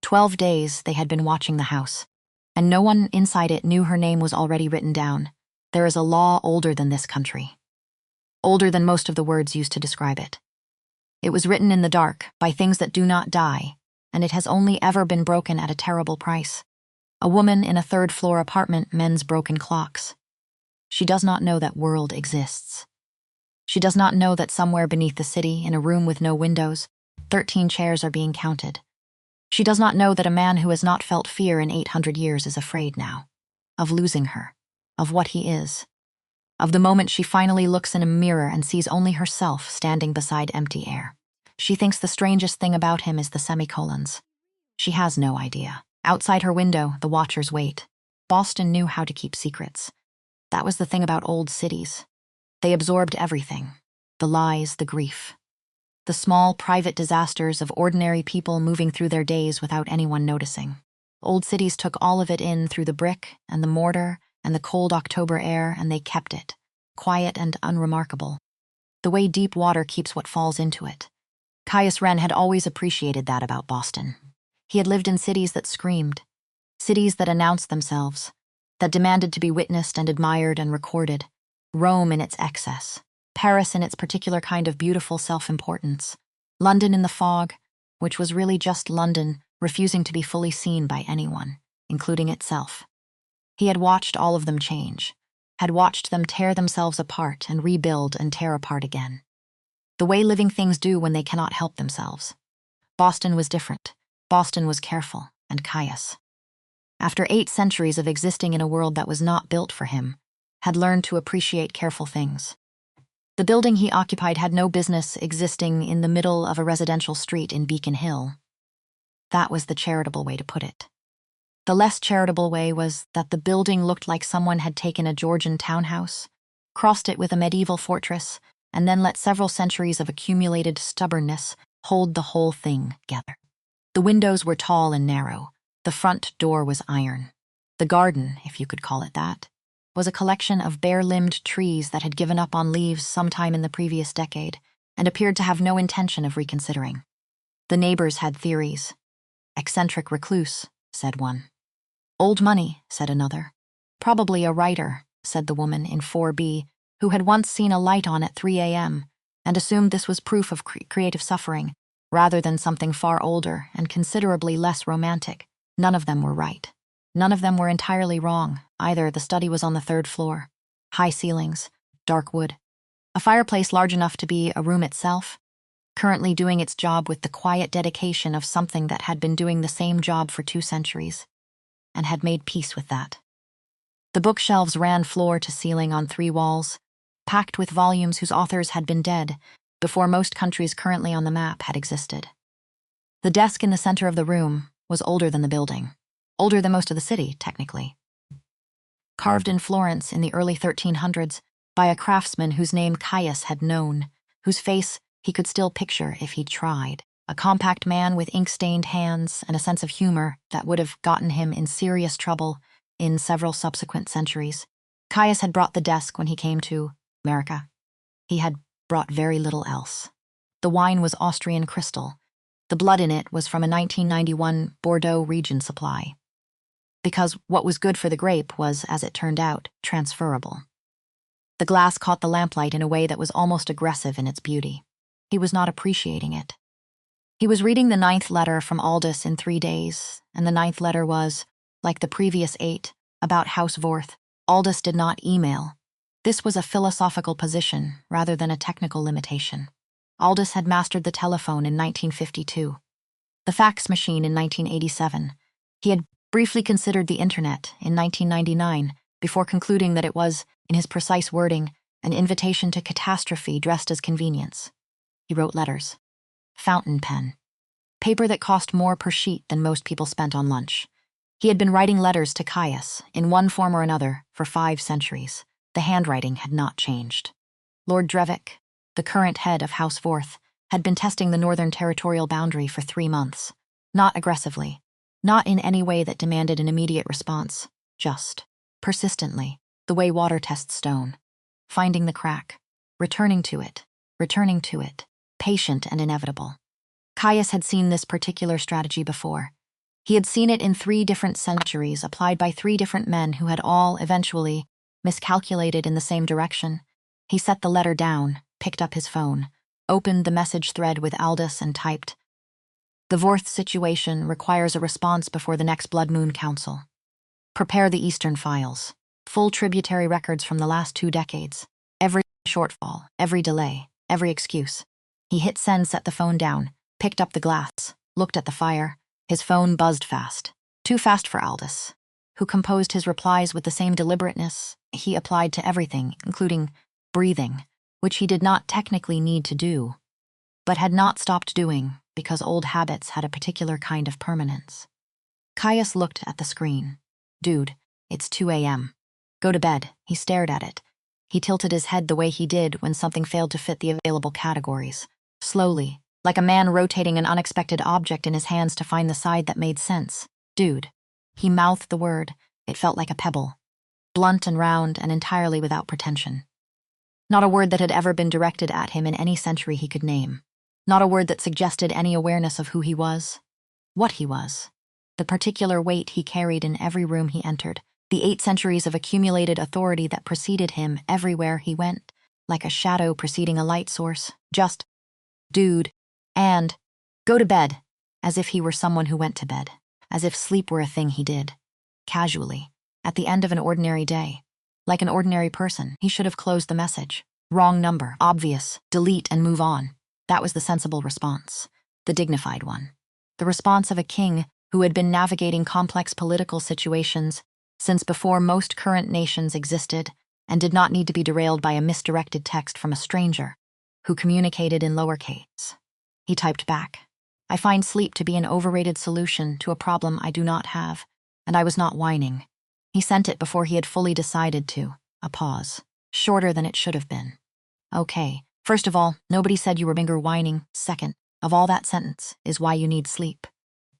12 days they had been watching the house, and no one inside it knew her name was already written down. There is a law older than this country. Older than most of the words used to describe it. It was written in the dark, by things that do not die, and it has only ever been broken at a terrible price. A woman in a third-floor apartment mends broken clocks. She does not know that world exists. She does not know that somewhere beneath the city, in a room with no windows, 13 chairs are being counted. She does not know that a man who has not felt fear in 800 years is afraid now, of losing her, of what he is, of the moment she finally looks in a mirror and sees only herself standing beside empty air. She thinks the strangest thing about him is the semicolons. She has no idea. Outside her window, the watchers wait. Boston knew how to keep secrets. That was the thing about old cities. They absorbed everything, the lies, the grief, the small private disasters of ordinary people moving through their days without anyone noticing. Old cities took all of it in through the brick and the mortar and the cold October air, and they kept it, quiet and unremarkable, the way deep water keeps what falls into it. Caius Ren had always appreciated that about Boston. He had lived in cities that screamed, cities that announced themselves, that demanded to be witnessed and admired and recorded. Rome in its excess, Paris in its particular kind of beautiful self-importance, London in the fog, which was really just London, refusing to be fully seen by anyone, including itself. He had watched all of them change, had watched them tear themselves apart and rebuild and tear apart again. The way living things do when they cannot help themselves. Boston was different. Boston was careful and Caius. After 8 centuries of existing in a world that was not built for him, had learned to appreciate careful things. The building he occupied had no business existing in the middle of a residential street in Beacon Hill. That was the charitable way to put it. The less charitable way was that the building looked like someone had taken a Georgian townhouse, crossed it with a medieval fortress, and then let several centuries of accumulated stubbornness hold the whole thing together. The windows were tall and narrow. The front door was iron. The garden, if you could call it that, was a collection of bare-limbed trees that had given up on leaves sometime in the previous decade and appeared to have no intention of reconsidering. The neighbors had theories. Eccentric recluse, said one. Old money, said another. Probably a writer, said the woman in 4B, who had once seen a light on at 3 a.m. and assumed this was proof of creative suffering, rather than something far older and considerably less romantic. None of them were right. None of them were entirely wrong, either. The study was on the 3rd floor. High ceilings, dark wood. A fireplace large enough to be a room itself, currently doing its job with the quiet dedication of something that had been doing the same job for 2 centuries, and had made peace with that. The bookshelves ran floor to ceiling on 3 walls, packed with volumes whose authors had been dead before most countries currently on the map had existed. The desk in the center of the room was older than the building, older than most of the city, technically. Carved in Florence in the early 1300s by a craftsman whose name Caius had known, whose face he could still picture if he'd tried. A compact man with ink-stained hands and a sense of humor that would have gotten him in serious trouble in several subsequent centuries. Caius had brought the desk when he came to America. He had brought very little else. The wine was Austrian crystal. The blood in it was from a 1991 Bordeaux region supply. Because what was good for the grape was, as it turned out, transferable. The glass caught the lamplight in a way that was almost aggressive in its beauty. He was not appreciating it. He was reading the 9th letter from Aldous in 3 days, and the 9th letter was, like the previous 8, about House Wroth. Aldous did not email. This was a philosophical position rather than a technical limitation. Aldous had mastered the telephone in 1952, the fax machine in 1987. He had briefly considered the internet in 1999 before concluding that it was, in his precise wording, an invitation to catastrophe dressed as convenience. He wrote letters. Fountain pen. Paper that cost more per sheet than most people spent on lunch. He had been writing letters to Caius, in one form or another, for 5 centuries. The handwriting had not changed. Lord Drevick, the current head of House Wroth, had been testing the northern territorial boundary for 3 months. Not aggressively, not in any way that demanded an immediate response, just, persistently, the way water tests stone. Finding the crack, returning to it, patient and inevitable. Caius had seen this particular strategy before. He had seen it in 3 different centuries, applied by 3 different men who had all, eventually, miscalculated in the same direction. He set the letter down, picked up his phone, opened the message thread with Aldous and typed, "The Vorth situation requires a response before the next Blood Moon Council. Prepare the Eastern files. Full tributary records from the last 2 decades. Every shortfall, every delay, every excuse." He hit send, set the phone down, picked up the glass, looked at the fire. His phone buzzed fast. Too fast for Aldous, who composed his replies with the same deliberateness he applied to everything, including breathing, which he did not technically need to do, but had not stopped doing because old habits had a particular kind of permanence. Caius looked at the screen. "Dude, it's 2 a.m. Go to bed." He stared at it. He tilted his head the way he did when something failed to fit the available categories. Slowly, like a man rotating an unexpected object in his hands to find the side that made sense. "Dude." He mouthed the word. It felt like a pebble. Blunt and round and entirely without pretension. Not a word that had ever been directed at him in any century he could name. Not a word that suggested any awareness of who he was. What he was. The particular weight he carried in every room he entered. The 8 centuries of accumulated authority that preceded him everywhere he went, like a shadow preceding a light source. Just, "Dude," and "Go to bed," as if he were someone who went to bed, as if sleep were a thing he did. Casually, at the end of an ordinary day. Like an ordinary person, he should have closed the message. Wrong number, obvious, delete and move on. That was the sensible response, the dignified one. The response of a king who had been navigating complex political situations since before most current nations existed and did not need to be derailed by a misdirected text from a stranger who communicated in lowercase. He typed back, "I find sleep to be an overrated solution to a problem I do not have, and I was not whining." He sent it before he had fully decided to. A pause, shorter than it should have been. "Okay, first of all, nobody said you were bigger whining. Second, of all that sentence is why you need sleep."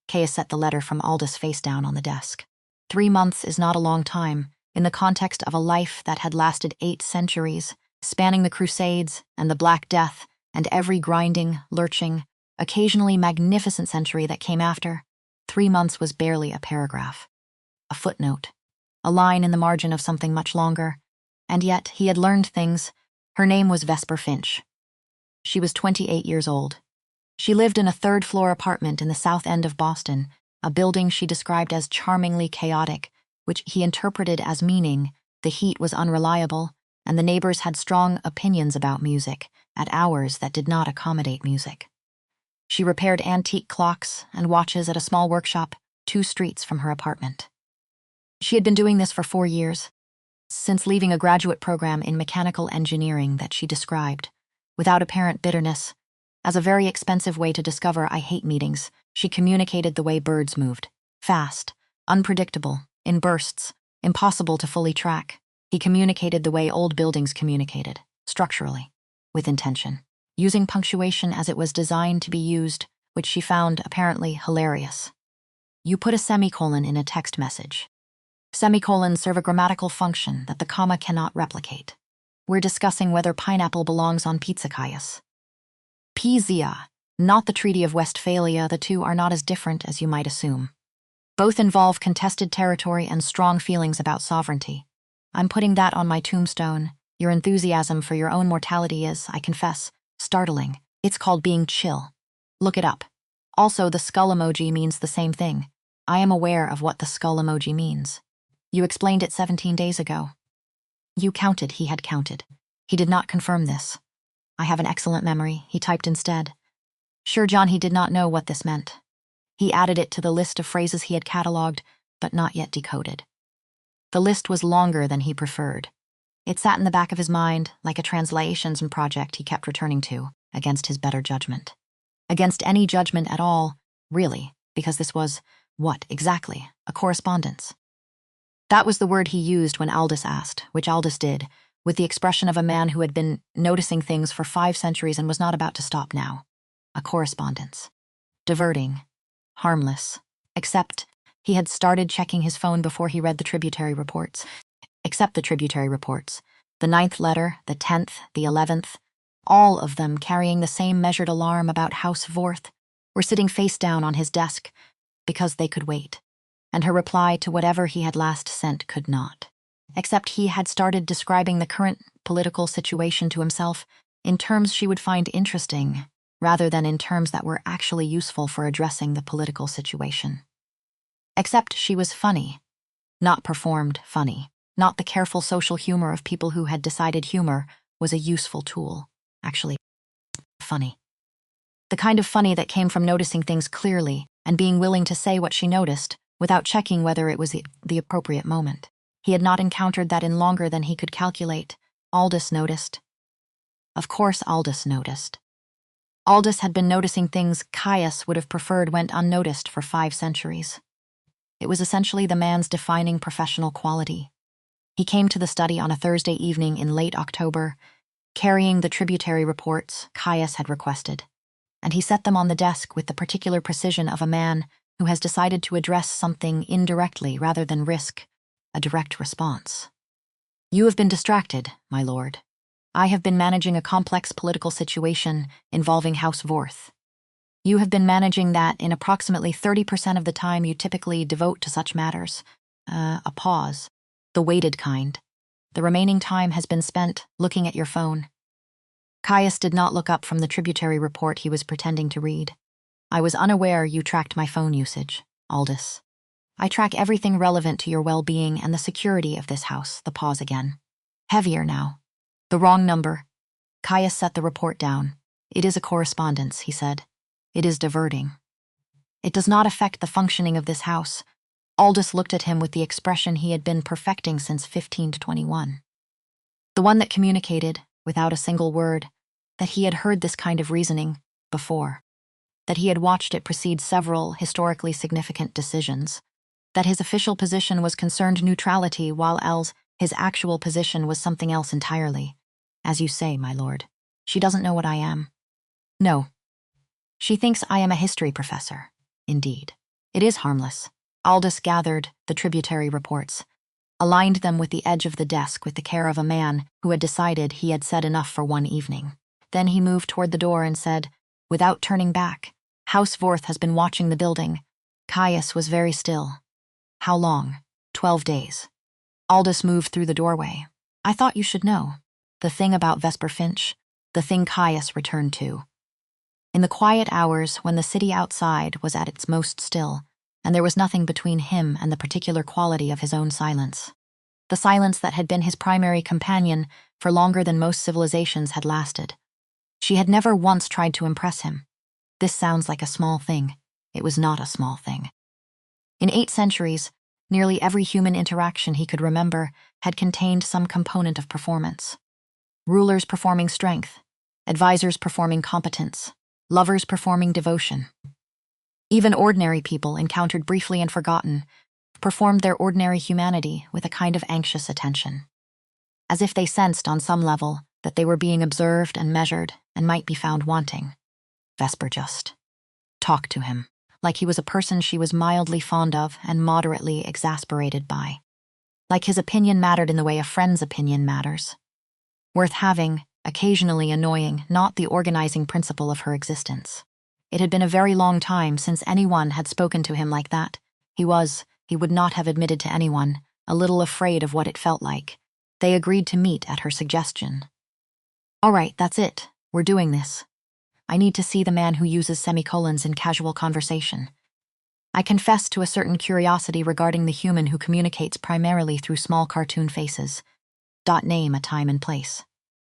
Caius set the letter from Aldous face down on the desk. 3 months is not a long time, in the context of a life that had lasted 8 centuries, spanning the Crusades and the Black Death and every grinding, lurching, occasionally magnificent century that came after. 3 months was barely a paragraph. A footnote. A line in the margin of something much longer. And yet, he had learned things. Her name was Vesper Finch. She was 28 years old. She lived in a 3rd-floor apartment in the south end of Boston, a building she described as charmingly chaotic, which he interpreted as meaning the heat was unreliable and the neighbors had strong opinions about music at hours that did not accommodate music. She repaired antique clocks and watches at a small workshop 2 streets from her apartment. She had been doing this for 4 years, since leaving a graduate program in mechanical engineering that she described, without apparent bitterness, as a very expensive way to discover "I hate meetings." She communicated the way birds moved. Fast, unpredictable, in bursts, impossible to fully track. He communicated the way old buildings communicated, structurally, with intention, using punctuation as it was designed to be used, which she found apparently hilarious. You put a semicolon in a text message. Semicolons serve a grammatical function that the comma cannot replicate. We're discussing whether pineapple belongs on pizza, Caius. Pizia, not the Treaty of Westphalia. The two are not as different as you might assume. Both involve contested territory and strong feelings about sovereignty. I'm putting that on my tombstone. Your enthusiasm for your own mortality is, I confess, startling. It's called being chill. Look it up. Also, the skull emoji means the same thing. I am aware of what the skull emoji means. You explained it 17 days ago. You counted. He had counted. He did not confirm this. I have an excellent memory, he typed instead. Sure, John, he did not know what this meant. He added it to the list of phrases he had catalogued, but not yet decoded. The list was longer than he preferred. It sat in the back of his mind like a translations project he kept returning to, against his better judgment. Against any judgment at all, really, because this was, what exactly, a correspondence. That was the word he used when Aldous asked, which Aldous did, with the expression of a man who had been noticing things for 5 centuries and was not about to stop now. A correspondence. Diverting. Harmless. Except he had started checking his phone before he read the tributary reports. Except the tributary reports. The 9th letter, the 10th, the 11th, all of them carrying the same measured alarm about House Wroth, were sitting face down on his desk, because they could wait, and her reply to whatever he had last sent could not. Except he had started describing the current political situation to himself in terms she would find interesting, rather than in terms that were actually useful for addressing the political situation. Except she was funny, not performed funny, not the careful social humor of people who had decided humor was a useful tool. Actually, funny. The kind of funny that came from noticing things clearly and being willing to say what she noticed without checking whether it was the appropriate moment. He had not encountered that in longer than he could calculate. Aldous noticed. Of course Aldous noticed. Aldous had been noticing things Caius would have preferred went unnoticed for 5 centuries. It was essentially the man's defining professional quality. He came to the study on a Thursday evening in late October, carrying the tributary reports Caius had requested, and he set them on the desk with the particular precision of a man who has decided to address something indirectly rather than risk a direct response. "You have been distracted, my lord. I have been managing a complex political situation involving House Wroth. You have been managing that in approximately 30% of the time you typically devote to such matters." A pause. The weighted kind. "The remaining time has been spent looking at your phone." Caius did not look up from the tributary report he was pretending to read. "I was unaware you tracked my phone usage, Aldous. I track everything relevant to your well-being and the security of this house." The pause again. "Heavier now. The wrong number." Caius set the report down. "It is a correspondence," he said. "It is diverting. It does not affect the functioning of this house." Aldous looked at him with the expression he had been perfecting since 1521. The one that communicated, without a single word, that he had heard this kind of reasoning before, that he had watched it precede several historically significant decisions, that his official position was concerned neutrality while his actual position was something else entirely. "As you say, my lord, she doesn't know what I am." "No. She thinks I am a history professor." "Indeed. It is harmless." Aldous gathered the tributary reports, aligned them with the edge of the desk with the care of a man who had decided he had said enough for one evening. Then he moved toward the door and said, without turning back, "House Wroth has been watching the building." Caius was very still. "How long?" 12 days. Aldous moved through the doorway. "I thought you should know. The thing about Vesper Finch, the thing Caius returned to. In the quiet hours when the city outside was at its most still, and there was nothing between him and the particular quality of his own silence. The silence that had been his primary companion for longer than most civilizations had lasted. She had never once tried to impress him. This sounds like a small thing. It was not a small thing. In 8 centuries, nearly every human interaction he could remember had contained some component of performance. Rulers performing strength, advisors performing competence, lovers performing devotion. Even ordinary people, encountered briefly and forgotten, performed their ordinary humanity with a kind of anxious attention, as if they sensed on some level that they were being observed and measured and might be found wanting. Vesper just talked to him, like he was a person she was mildly fond of and moderately exasperated by. Like his opinion mattered in the way a friend's opinion matters. Worth having, occasionally annoying, not the organizing principle of her existence. It had been a very long time since anyone had spoken to him like that. He would not have admitted to anyone, a little afraid of what it felt like. They agreed to meet at her suggestion. "All right, that's it. We're doing this. I need to see the man who uses semicolons in casual conversation. I confess to a certain curiosity regarding the human who communicates primarily through small cartoon faces. Name a time and place.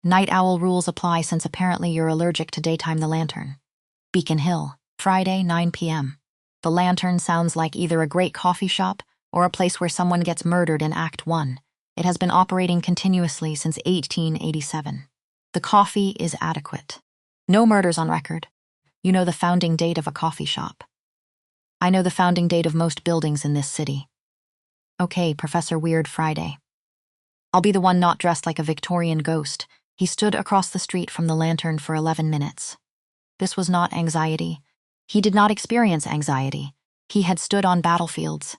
Night owl rules apply since apparently you're allergic to daytime the lantern. Beacon Hill, Friday, 9 p.m. The lantern sounds like either a great coffee shop or a place where someone gets murdered in Act 1. It has been operating continuously since 1887. The coffee is adequate. No murders on record. You know the founding date of a coffee shop. I know the founding date of most buildings in this city. Okay, Professor Weird Friday. I'll be the one not dressed like a Victorian ghost." He stood across the street from the lantern for 11 minutes. This was not anxiety. He did not experience anxiety. He had stood on battlefields,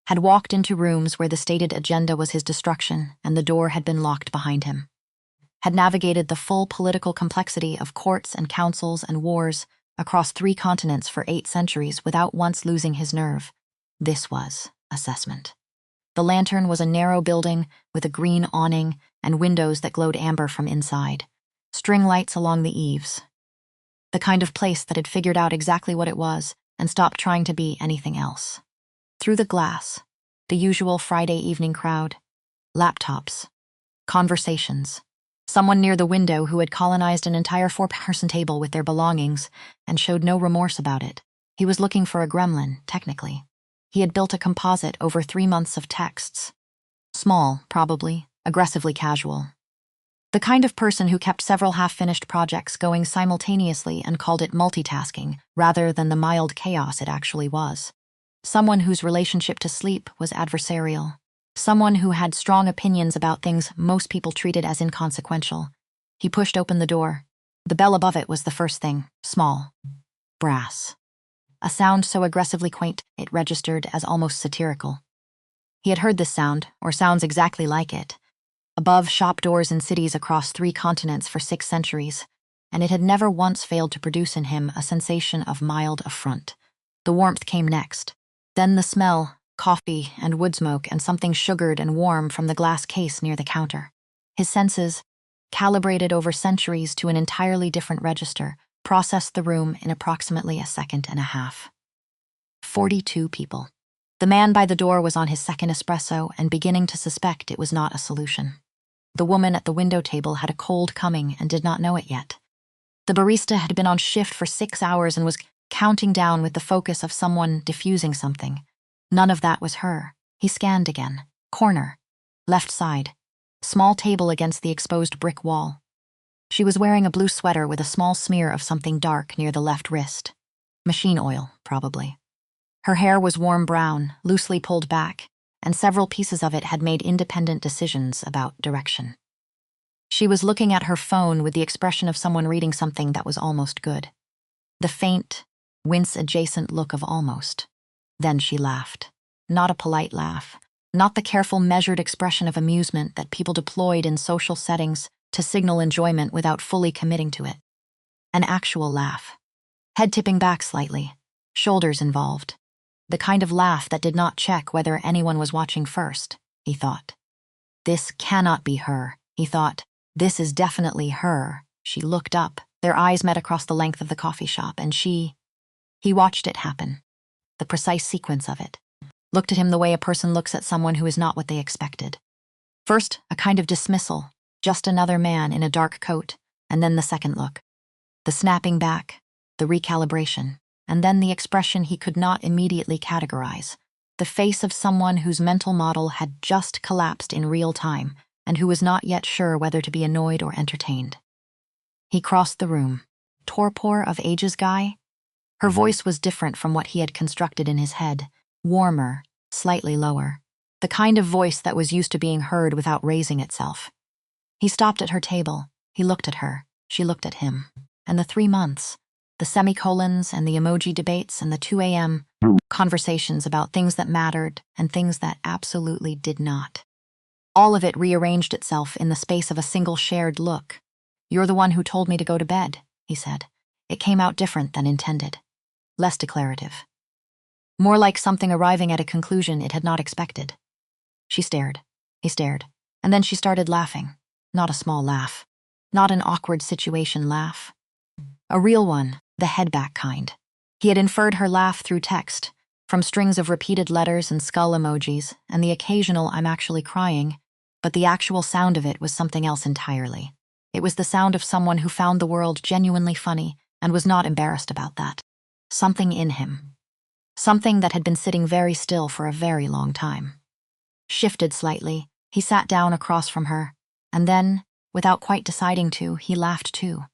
had walked into rooms where the stated agenda was his destruction and the door had been locked behind him, had navigated the full political complexity of courts and councils and wars across 3 continents for 8 centuries without once losing his nerve. This was assessment. The lantern was a narrow building with a green awning and windows that glowed amber from inside, string lights along the eaves. The kind of place that had figured out exactly what it was and stopped trying to be anything else. Through the glass, the usual Friday evening crowd, laptops, conversations, someone near the window who had colonized an entire 4-person table with their belongings and showed no remorse about it. He was looking for a gremlin, technically. He had built a composite over 3 months of texts. Small, probably, aggressively casual. The kind of person who kept several half-finished projects going simultaneously and called it multitasking, rather than the mild chaos it actually was. Someone whose relationship to sleep was adversarial. Someone who had strong opinions about things most people treated as inconsequential. He pushed open the door. The bell above it was the first thing, small. Brass. A sound so aggressively quaint it registered as almost satirical. He had heard this sound, or sounds exactly like it, above shop doors in cities across 3 continents for 6 centuries, and it had never once failed to produce in him a sensation of mild affront. The warmth came next. Then the smell, coffee and wood smoke and something sugared and warm from the glass case near the counter. His senses, calibrated over centuries to an entirely different register, processed the room in approximately a second and a half. 42 people. The man by the door was on his second espresso and beginning to suspect it was not a solution. The woman at the window table had a cold coming and did not know it yet. The barista had been on shift for 6 hours and was counting down with the focus of someone diffusing something. None of that was her. He scanned again. Corner. Left side. Small table against the exposed brick wall. She was wearing a blue sweater with a small smear of something dark near the left wrist. Machine oil, probably. Her hair was warm brown, loosely pulled back, and several pieces of it had made independent decisions about direction. She was looking at her phone with the expression of someone reading something that was almost good. The faint, wince-adjacent look of almost. Then she laughed. Not a polite laugh. Not the careful, measured expression of amusement that people deployed in social settings to signal enjoyment without fully committing to it. An actual laugh. Head tipping back slightly. Shoulders involved. The kind of laugh that did not check whether anyone was watching first, he thought. This cannot be her, he thought. This is definitely her. She looked up. Their eyes met across the length of the coffee shop, and he watched it happen. The precise sequence of it. Looked at him the way a person looks at someone who is not what they expected. First, a kind of dismissal, just another man in a dark coat, and then the second look. The snapping back, the recalibration, and then the expression he could not immediately categorize, the face of someone whose mental model had just collapsed in real time and who was not yet sure whether to be annoyed or entertained. He crossed the room. Torpor of ages guy? Her voice was different from what he had constructed in his head, warmer, slightly lower, the kind of voice that was used to being heard without raising itself. He stopped at her table. He looked at her. She looked at him. And the 3 months, the semicolons and the emoji debates and the 2 a.m. conversations about things that mattered and things that absolutely did not. All of it rearranged itself in the space of a single shared look. "You're the one who told me to go to bed," he said. It came out different than intended. Less declarative. More like something arriving at a conclusion it had not expected. She stared. He stared. And then she started laughing. Not a small laugh. Not an awkward situation laugh. A real one, the head-back kind. He had inferred her laugh through text, from strings of repeated letters and skull emojis, and the occasional "I'm actually crying," but the actual sound of it was something else entirely. It was the sound of someone who found the world genuinely funny and was not embarrassed about that. Something in him. Something that had been sitting very still for a very long time. Shifted slightly, he sat down across from her, and then, without quite deciding to, he laughed too.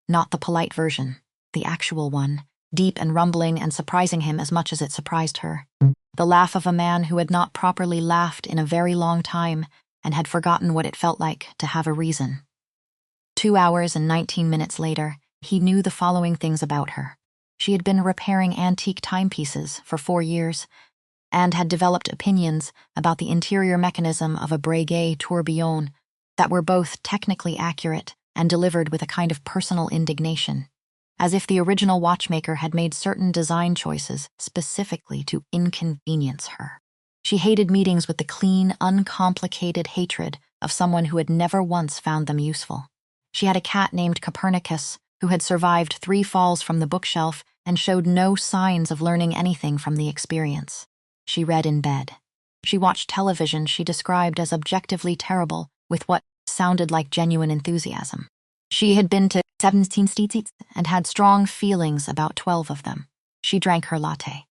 Not the polite version, the actual one, deep and rumbling and surprising him as much as it surprised her. The laugh of a man who had not properly laughed in a very long time and had forgotten what it felt like to have a reason. 2 hours and 19 minutes later, he knew the following things about her. She had been repairing antique timepieces for 4 years and had developed opinions about the interior mechanism of a Breguet tourbillon that were both technically accurate and delivered with a kind of personal indignation. as if the original watchmaker had made certain design choices specifically to inconvenience her. She hated meetings with the clean, uncomplicated hatred of someone who had never once found them useful. She had a cat named Copernicus who had survived 3 falls from the bookshelf and showed no signs of learning anything from the experience. She read in bed. She watched television she described as objectively terrible with what sounded like genuine enthusiasm. She had been to 17 states and had strong feelings about 12 of them. She drank her latte.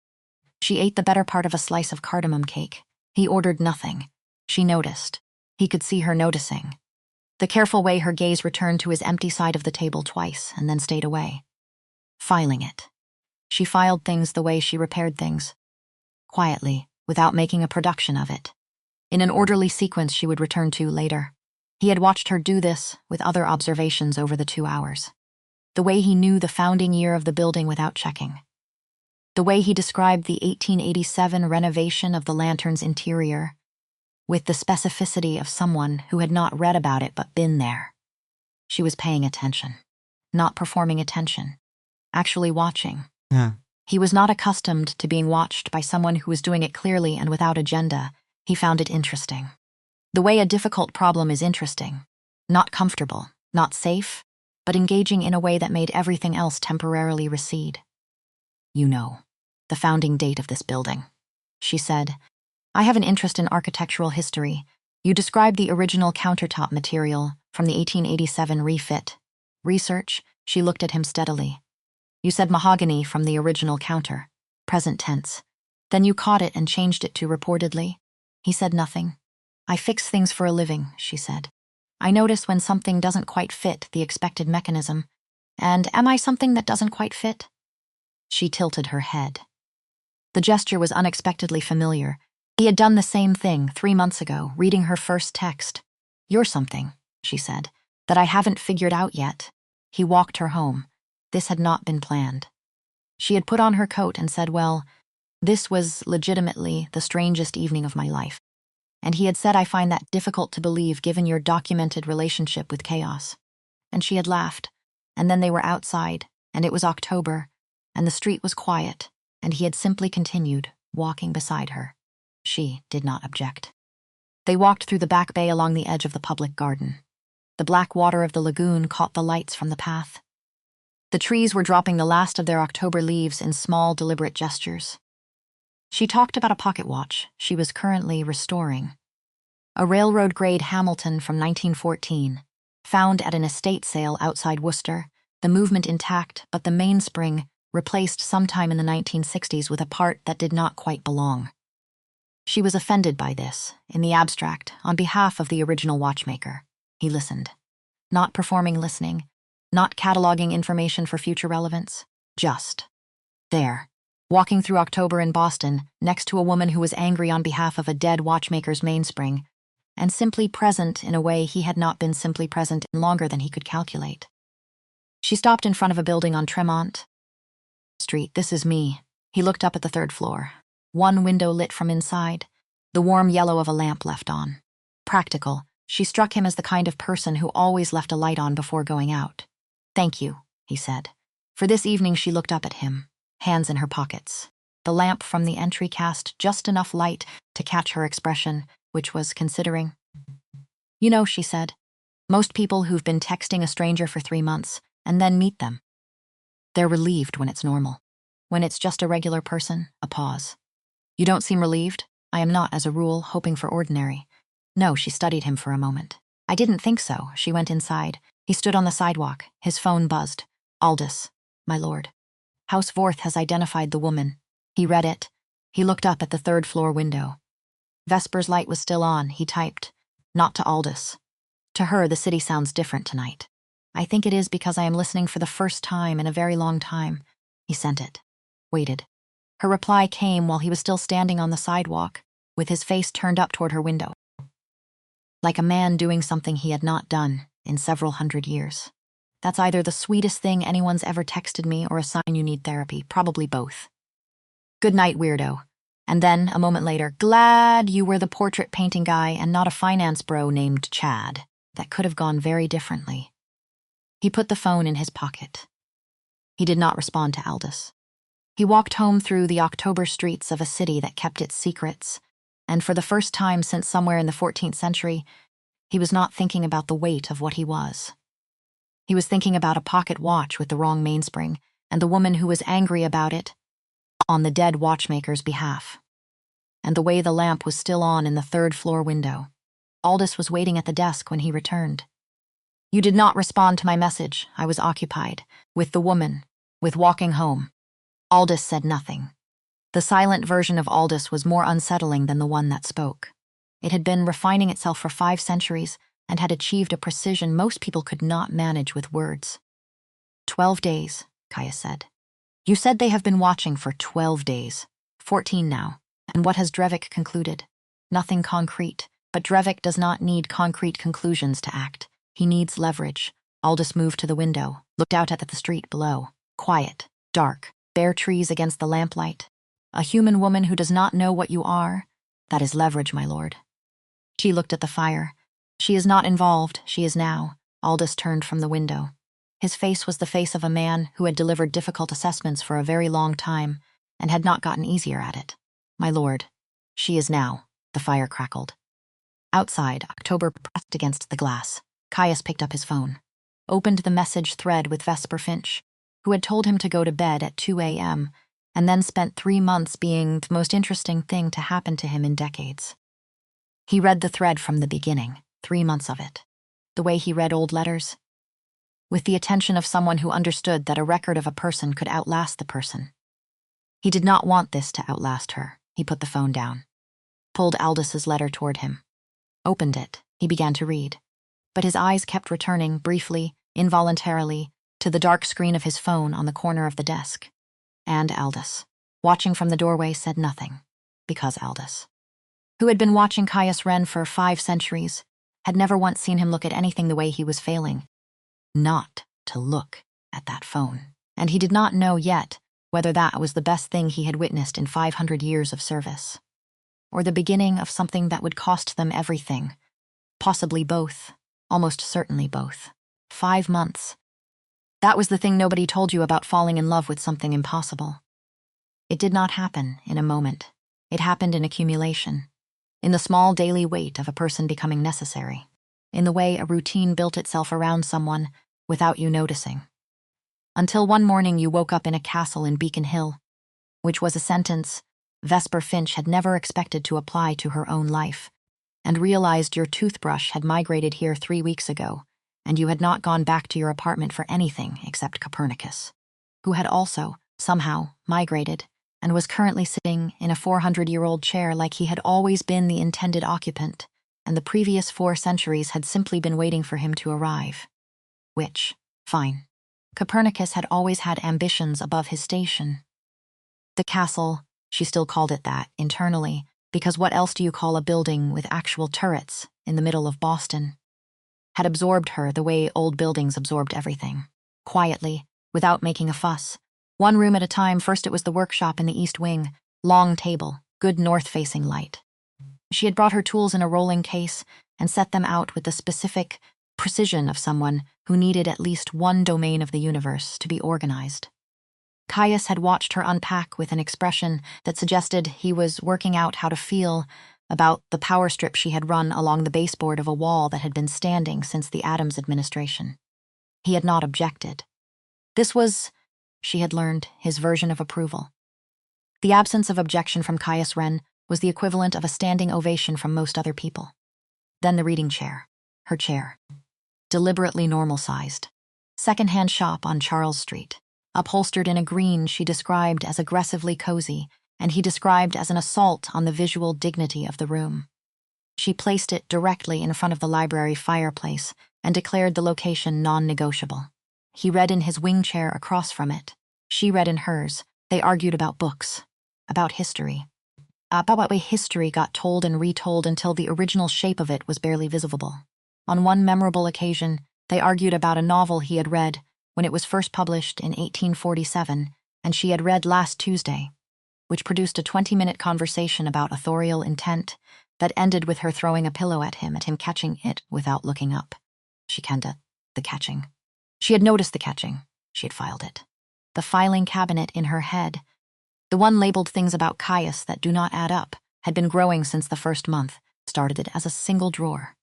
She ate the better part of a slice of cardamom cake. He ordered nothing. She noticed. He could see her noticing. The careful way her gaze returned to his empty side of the table twice and then stayed away. Filing it. She filed things the way she repaired things. Quietly, without making a production of it. In an orderly sequence she would return to later. He had watched her do this with other observations over the 2 hours. The way he knew the founding year of the building without checking. The way he described the 1887 renovation of the lantern's interior, with the specificity of someone who had not read about it but been there. She was paying attention, not performing attention, actually watching. Yeah. He was not accustomed to being watched by someone who was doing it clearly and without agenda. He found it interesting. The way a difficult problem is interesting. Not comfortable, not safe, but engaging in a way that made everything else temporarily recede. You know, the founding date of this building, she said. I have an interest in architectural history. You described the original countertop material from the 1887 refit. Research, she looked at him steadily. You said mahogany from the original counter, present tense. Then you caught it and changed it to reportedly. He said nothing. I fix things for a living, she said. I notice when something doesn't quite fit the expected mechanism. And am I something that doesn't quite fit? She tilted her head. The gesture was unexpectedly familiar. He had done the same thing 3 months ago, reading her first text. You're something, she said, that I haven't figured out yet. He walked her home. This had not been planned. She had put on her coat and said, well, this was legitimately the strangest evening of my life. And he had said, I find that difficult to believe given your documented relationship with chaos. And she had laughed. And then they were outside, and it was October, and the street was quiet, and he had simply continued, walking beside her. She did not object. They walked through the back bay along the edge of the public garden. The black water of the lagoon caught the lights from the path. The trees were dropping the last of their October leaves in small, deliberate gestures. She talked about a pocket watch she was currently restoring. A railroad-grade Hamilton from 1914, found at an estate sale outside Worcester, the movement intact, but the mainspring replaced sometime in the 1960s with a part that did not quite belong. She was offended by this, in the abstract, on behalf of the original watchmaker. He listened. Not performing listening, not cataloging information for future relevance, just there, walking through October in Boston, next to a woman who was angry on behalf of a dead watchmaker's mainspring, and simply present in a way he had not been simply present in longer than he could calculate. She stopped in front of a building on Tremont Street. This is me. He looked up at the 3rd floor. One window lit from inside, the warm yellow of a lamp left on. Practical, she struck him as the kind of person who always left a light on before going out. Thank you, he said. For this evening she looked up at him, hands in her pockets. The lamp from the entry cast just enough light to catch her expression, which was considering. You know, she said, most people who've been texting a stranger for 3 months and then meet them. They're relieved when it's normal. When it's just a regular person, a pause. You don't seem relieved? I am not, as a rule, hoping for ordinary. No, she studied him for a moment. I didn't think so. She went inside. He stood on the sidewalk. His phone buzzed. Aldous, my lord. House Wroth has identified the woman. He read it. He looked up at the 3rd floor window. Vesper's light was still on. He typed, not to Aldous. To her, the city sounds different tonight. I think it is because I am listening for the first time in a very long time. He sent it. Waited. Her reply came while he was still standing on the sidewalk, with his face turned up toward her window. Like a man doing something he had not done in several hundred years. That's either the sweetest thing anyone's ever texted me or a sign you need therapy, probably both. Good night, weirdo. And then, a moment later, glad you were the portrait painting guy and not a finance bro named Chad. That could have gone very differently. He put the phone in his pocket. He did not respond to Aldous. He walked home through the October streets of a city that kept its secrets, and for the first time since somewhere in the 14th century, he was not thinking about the weight of what he was. He was thinking about a pocket watch with the wrong mainspring, and the woman who was angry about it on the dead watchmaker's behalf. And the way the lamp was still on in the third-floor window. Aldous was waiting at the desk when he returned. "You did not respond to my message. I was occupied. With the woman. With walking home." Aldous said nothing. The silent version of Aldous was more unsettling than the one that spoke. It had been refining itself for 5 centuries and had achieved a precision most people could not manage with words. 12 days, Caius said. "You said they have been watching for 12 days. 14 now. And what has Drevick concluded? Nothing concrete, but Drevick does not need concrete conclusions to act. He needs leverage." Aldous moved to the window, looked out at the street below. Quiet, dark, bare trees against the lamplight. "A human woman who does not know what you are? That is leverage, my lord." She looked at the fire. "She is not involved, she is now." Aldous turned from the window. His face was the face of a man who had delivered difficult assessments for a very long time and had not gotten easier at it. "My lord, she is now." The fire crackled. Outside, October pressed against the glass. Caius picked up his phone, opened the message thread with Vesper Finch, who had told him to go to bed at 2 a.m., and then spent 3 months being the most interesting thing to happen to him in decades. He read the thread from the beginning, 3 months of it, the way he read old letters, with the attention of someone who understood that a record of a person could outlast the person. He did not want this to outlast her. He put the phone down, pulled Aldous' letter toward him, opened it. He began to read, but his eyes kept returning, briefly, involuntarily, to the dark screen of his phone on the corner of the desk. And Aldous, watching from the doorway, said nothing, because Aldous, who had been watching Caius Ren for 5 centuries, had never once seen him look at anything the way he was failing not to look at that phone. And he did not know yet whether that was the best thing he had witnessed in 500 years of service, or the beginning of something that would cost them everything, possibly both, almost certainly both. 5 months. That was the thing nobody told you about falling in love with something impossible. It did not happen in a moment. It happened in accumulation, in the small daily weight of a person becoming necessary, in the way a routine built itself around someone without you noticing. Until one morning you woke up in a castle in Beacon Hill, which was a sentence Vesper Finch had never expected to apply to her own life, and realized your toothbrush had migrated here 3 weeks ago, and you had not gone back to your apartment for anything except Copernicus, who had also, somehow, migrated, and was currently sitting in a 400-year-old chair like he had always been the intended occupant, and the previous 4 centuries had simply been waiting for him to arrive. Which, fine. Copernicus had always had ambitions above his station. The castle, she still called it that, internally, because what else do you call a building with actual turrets in the middle of Boston, had absorbed her the way old buildings absorbed everything. Quietly, without making a fuss. 1 room at a time. First it was the workshop in the east wing, long table, good north-facing light. She had brought her tools in a rolling case and set them out with the specific precision of someone who needed at least one domain of the universe to be organized. Caius had watched her unpack with an expression that suggested he was working out how to feel about the power strip she had run along the baseboard of a wall that had been standing since the Adams administration. He had not objected. This was, she had learned, his version of approval. The absence of objection from Caius Ren was the equivalent of a standing ovation from most other people. Then the reading chair, her chair, deliberately normal-sized. Second-hand shop on Charles Street, upholstered in a green she described as aggressively cozy, and he described as an assault on the visual dignity of the room. She placed it directly in front of the library fireplace and declared the location non-negotiable. He read in his wing chair across from it. She read in hers. They argued about books, about history, about what way history got told and retold until the original shape of it was barely visible. On one memorable occasion, they argued about a novel he had read when it was first published in 1847, and she had read last Tuesday, which produced a 20-minute conversation about authorial intent that ended with her throwing a pillow at him catching it without looking up. She kenda the catching. She had noticed the catching. She had filed it. the filing cabinet in her head, the one labeled things about Caius that do not add up, had been growing since the first month, started it as a single drawer.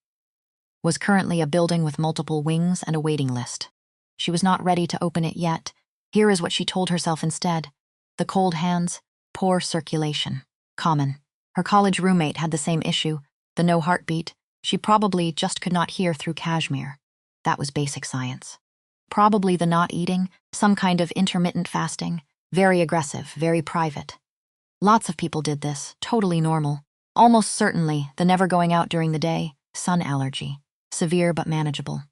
Was currently a building with multiple wings and a waiting list. She was not ready to open it yet. Here is what she told herself instead. The cold hands, poor circulation. Common. Her college roommate had the same issue, the no heartbeat. She probably just could not hear through cashmere. That was basic science. Probably the not eating, some kind of intermittent fasting, very aggressive, very private. Lots of people did this, totally normal. Almost certainly the never going out during the day, sun allergy, severe but manageable.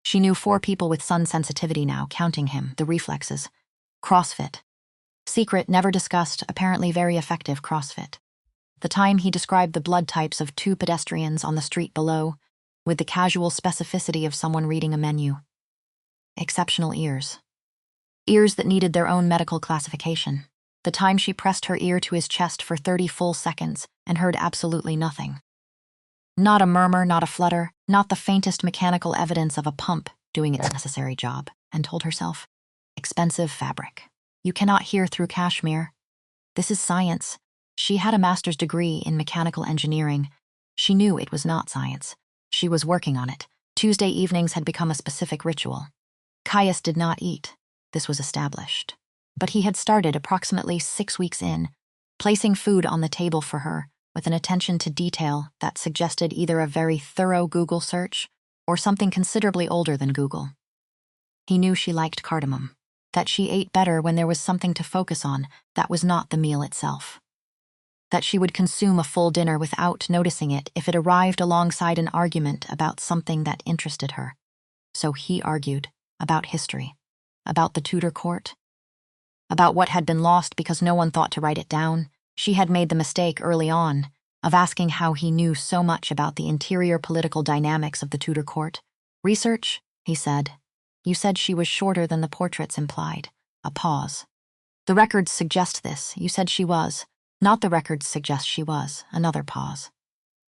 She knew 4 people with sun sensitivity now, counting him, the reflexes. CrossFit. Secret, never discussed, apparently very effective CrossFit. The time he described the blood types of 2 pedestrians on the street below, with the casual specificity of someone reading a menu. Exceptional ears. Ears that needed their own medical classification. The time she pressed her ear to his chest for 30 full seconds and heard absolutely nothing. Not a murmur, not a flutter, not the faintest mechanical evidence of a pump doing its necessary job, and told herself, expensive fabric. You cannot hear through cashmere. This is science. She had a master's degree in mechanical engineering. She knew it was not science. She was working on it. Tuesday evenings had become a specific ritual. Caius did not eat. This was established. But he had started approximately 6 weeks in, placing food on the table for her with an attention to detail that suggested either a very thorough Google search or something considerably older than Google. He knew she liked cardamom, that she ate better when there was something to focus on that was not the meal itself, that she would consume a full dinner without noticing it if it arrived alongside an argument about something that interested her. So he argued about history, about the Tudor court, about what had been lost because no one thought to write it down. She had made the mistake early on of asking how he knew so much about the interior political dynamics of the Tudor court. Research, he said. You said she was shorter than the portraits implied. A pause. The records suggest this. You said she was. Not the records suggest she was. Another pause.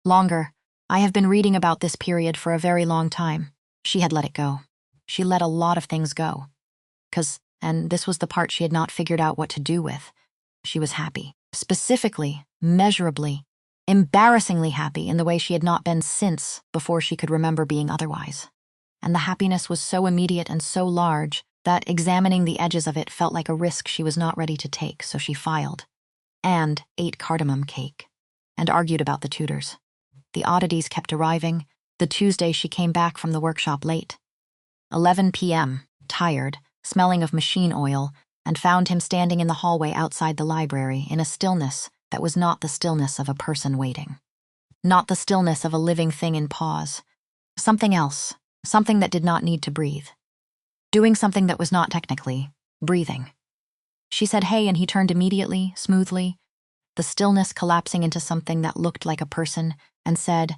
Longer. I have been reading about this period for a very long time. She had let it go. She let a lot of things go. And this was the part she had not figured out what to do with. She was happy. Specifically, measurably, embarrassingly happy in the way she had not been since before she could remember being otherwise. And the happiness was so immediate and so large that examining the edges of it felt like a risk she was not ready to take, so she filed. And ate cardamom cake. And argued about the Tudors. The oddities kept arriving. The Tuesday she came back from the workshop late. 11 p.m., tired, smelling of machine oil, and found him standing in the hallway outside the library in a stillness that was not the stillness of a person waiting. Not the stillness of a living thing in pause. Something else, something that did not need to breathe. Doing something that was not technically breathing. She said hey, and he turned immediately, smoothly, the stillness collapsing into something that looked like a person, and said,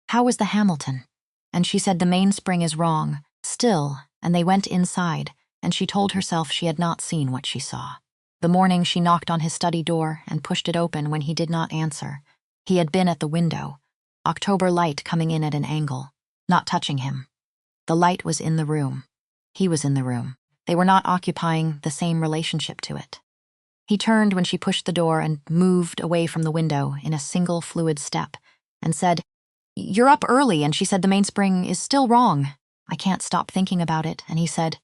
how is the Hamilton? And she said the mainspring is wrong, still, and they went inside, and she told herself she had not seen what she saw. The morning she knocked on his study door and pushed it open when he did not answer. He had been at the window, October light coming in at an angle, not touching him. The light was in the room. He was in the room. They were not occupying the same relationship to it. He turned when she pushed the door and moved away from the window in a single fluid step and said, you're up early, and she said the mainspring is still wrong. I can't stop thinking about it, and he said,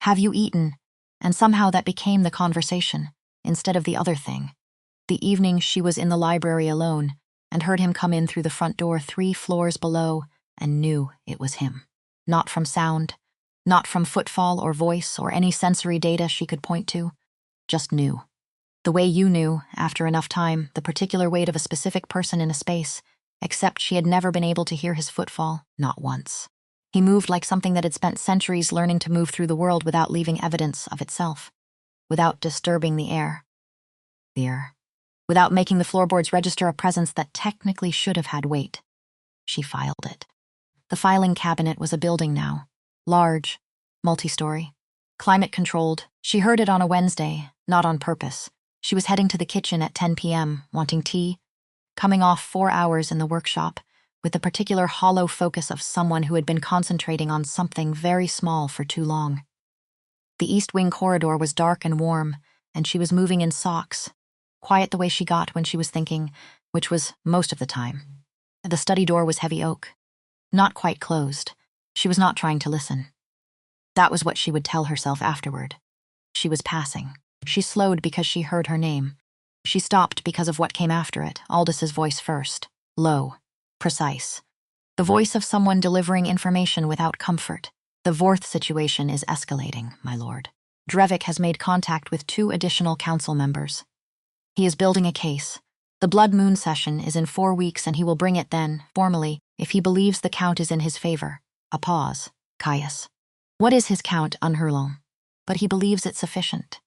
have you eaten? And somehow that became the conversation, instead of the other thing. The evening she was in the library alone and heard him come in through the front door 3 floors below and knew it was him. Not from sound, not from footfall or voice or any sensory data she could point to, just knew. The way you knew, after enough time, the particular weight of a specific person in a space, except she had never been able to hear his footfall, not once. He moved like something that had spent centuries learning to move through the world without leaving evidence of itself, without disturbing the air. Without making the floorboards register a presence that technically should have had weight. She filed it. The filing cabinet was a building now. Large, multi-story, climate-controlled. She heard it on a Wednesday, not on purpose. She was heading to the kitchen at 10 p.m., wanting tea, coming off 4 hours in the workshop, with the particular hollow focus of someone who had been concentrating on something very small for too long. The East Wing corridor was dark and warm, and she was moving in socks, quiet the way she got when she was thinking, which was most of the time. The study door was heavy oak, not quite closed. She was not trying to listen. That was what she would tell herself afterward. She was passing. She slowed because she heard her name. She stopped because of what came after it, Aldis's voice first, low, precise. The voice of someone delivering information without comfort. The Wroth situation is escalating, my lord. Drevick has made contact with 2 additional council members. He is building a case. The Blood Moon session is in 4 weeks and he will bring it then, formally, if he believes the count is in his favor. A pause. Caius. What is his count, Unhurlong? But he believes it's sufficient.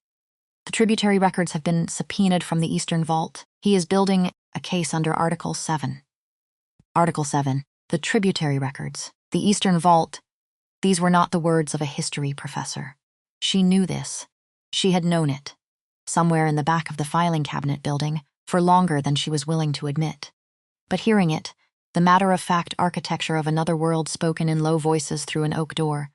The tributary records have been subpoenaed from the Eastern Vault. He is building a case under Article 7. Article 7. The tributary records. The Eastern Vault. These were not the words of a history professor. She knew this. She had known it. Somewhere in the back of the filing cabinet building, for longer than she was willing to admit. But hearing it, the matter-of-fact architecture of another world spoken in low voices through an oak door,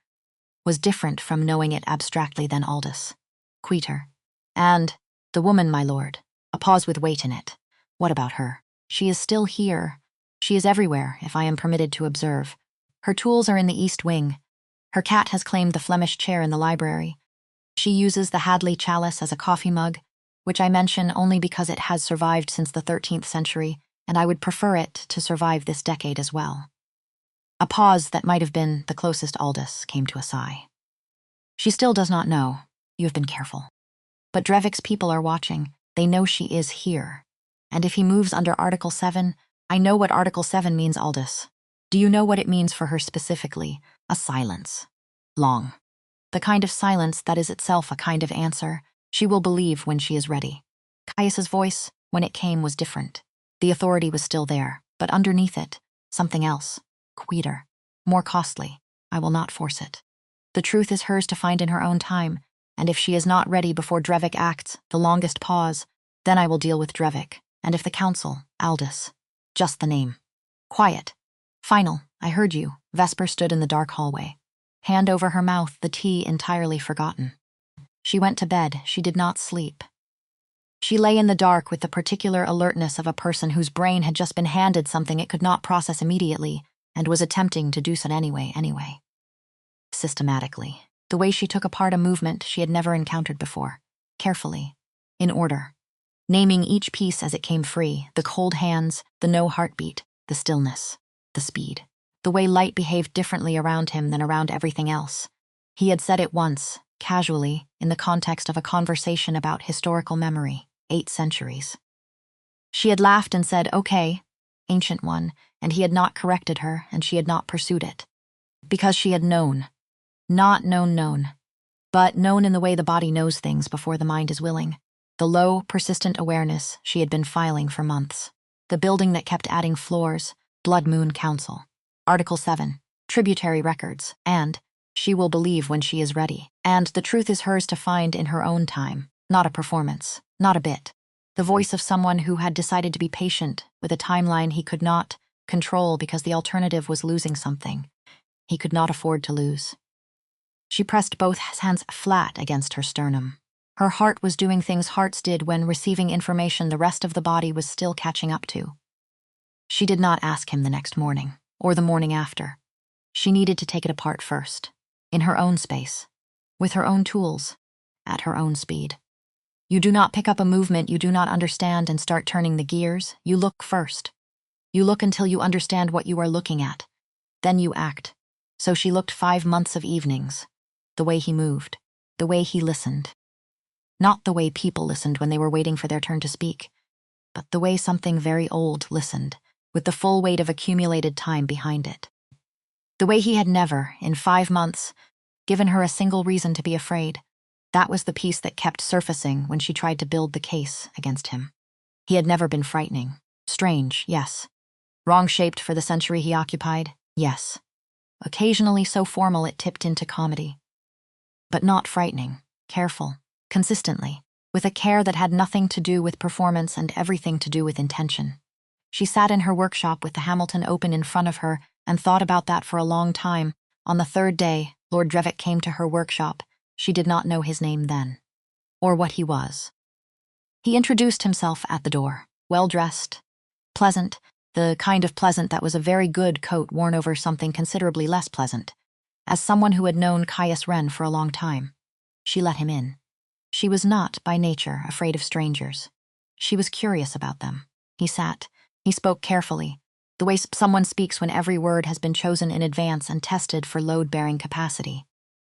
was different from knowing it abstractly than Aldis. Quieter. And, the woman, my lord, a pause with weight in it. What about her? She is still here. She is everywhere, if I am permitted to observe. Her tools are in the East Wing. Her cat has claimed the Flemish chair in the library. She uses the Hadley chalice as a coffee mug, which I mention only because it has survived since the 13th century, and I would prefer it to survive this decade as well. A pause that might have been the closest Aldis came to a sigh. She still does not know. You have been careful. But Drevick's people are watching. They know she is here. And if he moves under Article 7, I know what Article 7 means, Aldis. Do you know what it means for her specifically? A silence. Long. The kind of silence that is itself a kind of answer. She will believe when she is ready. Caius's voice, when it came, was different. The authority was still there, but underneath it, something else. Quieter. More costly. I will not force it. The truth is hers to find in her own time, and if she is not ready before Drevick acts, the longest pause, then I will deal with Drevick, and if the council, Aldis. Just the name. Quiet. Final. I heard you. Vesper stood in the dark hallway. Hand over her mouth, the tea entirely forgotten. She went to bed. She did not sleep. She lay in the dark with the particular alertness of a person whose brain had just been handed something it could not process immediately and was attempting to do so anyway. Systematically. The way she took apart a movement she had never encountered before. Carefully. In order. Naming each piece as it came free, the cold hands, the no heartbeat, the stillness, the speed. The way light behaved differently around him than around everything else. He had said it once, casually, in the context of a conversation about historical memory, 8 centuries. She had laughed and said, okay, ancient one, and he had not corrected her, and she had not pursued it. Because she had known. Not known, but known in the way the body knows things before the mind is willing. The low, persistent awareness she had been filing for months. The building that kept adding floors, Blood Moon Council. Article 7, tributary records, and she will believe when she is ready. And the truth is hers to find in her own time, not a performance, not a bit. The voice of someone who had decided to be patient with a timeline he could not control because the alternative was losing something he could not afford to lose. She pressed both hands flat against her sternum. Her heart was doing things hearts did when receiving information the rest of the body was still catching up to. She did not ask him the next morning, or the morning after. She needed to take it apart first, in her own space, with her own tools, at her own speed. You do not pick up a movement you do not understand and start turning the gears. You look first. You look until you understand what you are looking at. Then you act. So she looked 5 months of evenings. The way he moved. The way he listened. Not the way people listened when they were waiting for their turn to speak, but the way something very old listened, with the full weight of accumulated time behind it. The way he had never, in 5 months, given her a single reason to be afraid. That was the piece that kept surfacing when she tried to build the case against him. He had never been frightening. Strange, yes. Wrong-shaped for the century he occupied, yes. Occasionally so formal it tipped into comedy. But not frightening, careful, consistently, with a care that had nothing to do with performance and everything to do with intention. She sat in her workshop with the Hamilton open in front of her and thought about that for a long time. On the 3rd day, Lord Drevick came to her workshop, She did not know his name then, or what he was. He introduced himself at the door, well-dressed, pleasant, the kind of pleasant that was a very good coat worn over something considerably less pleasant. As someone who had known Caius Ren for a long time, she let him in. She was not, by nature, afraid of strangers. She was curious about them. He sat. He spoke carefully, the way someone speaks when every word has been chosen in advance and tested for load-bearing capacity.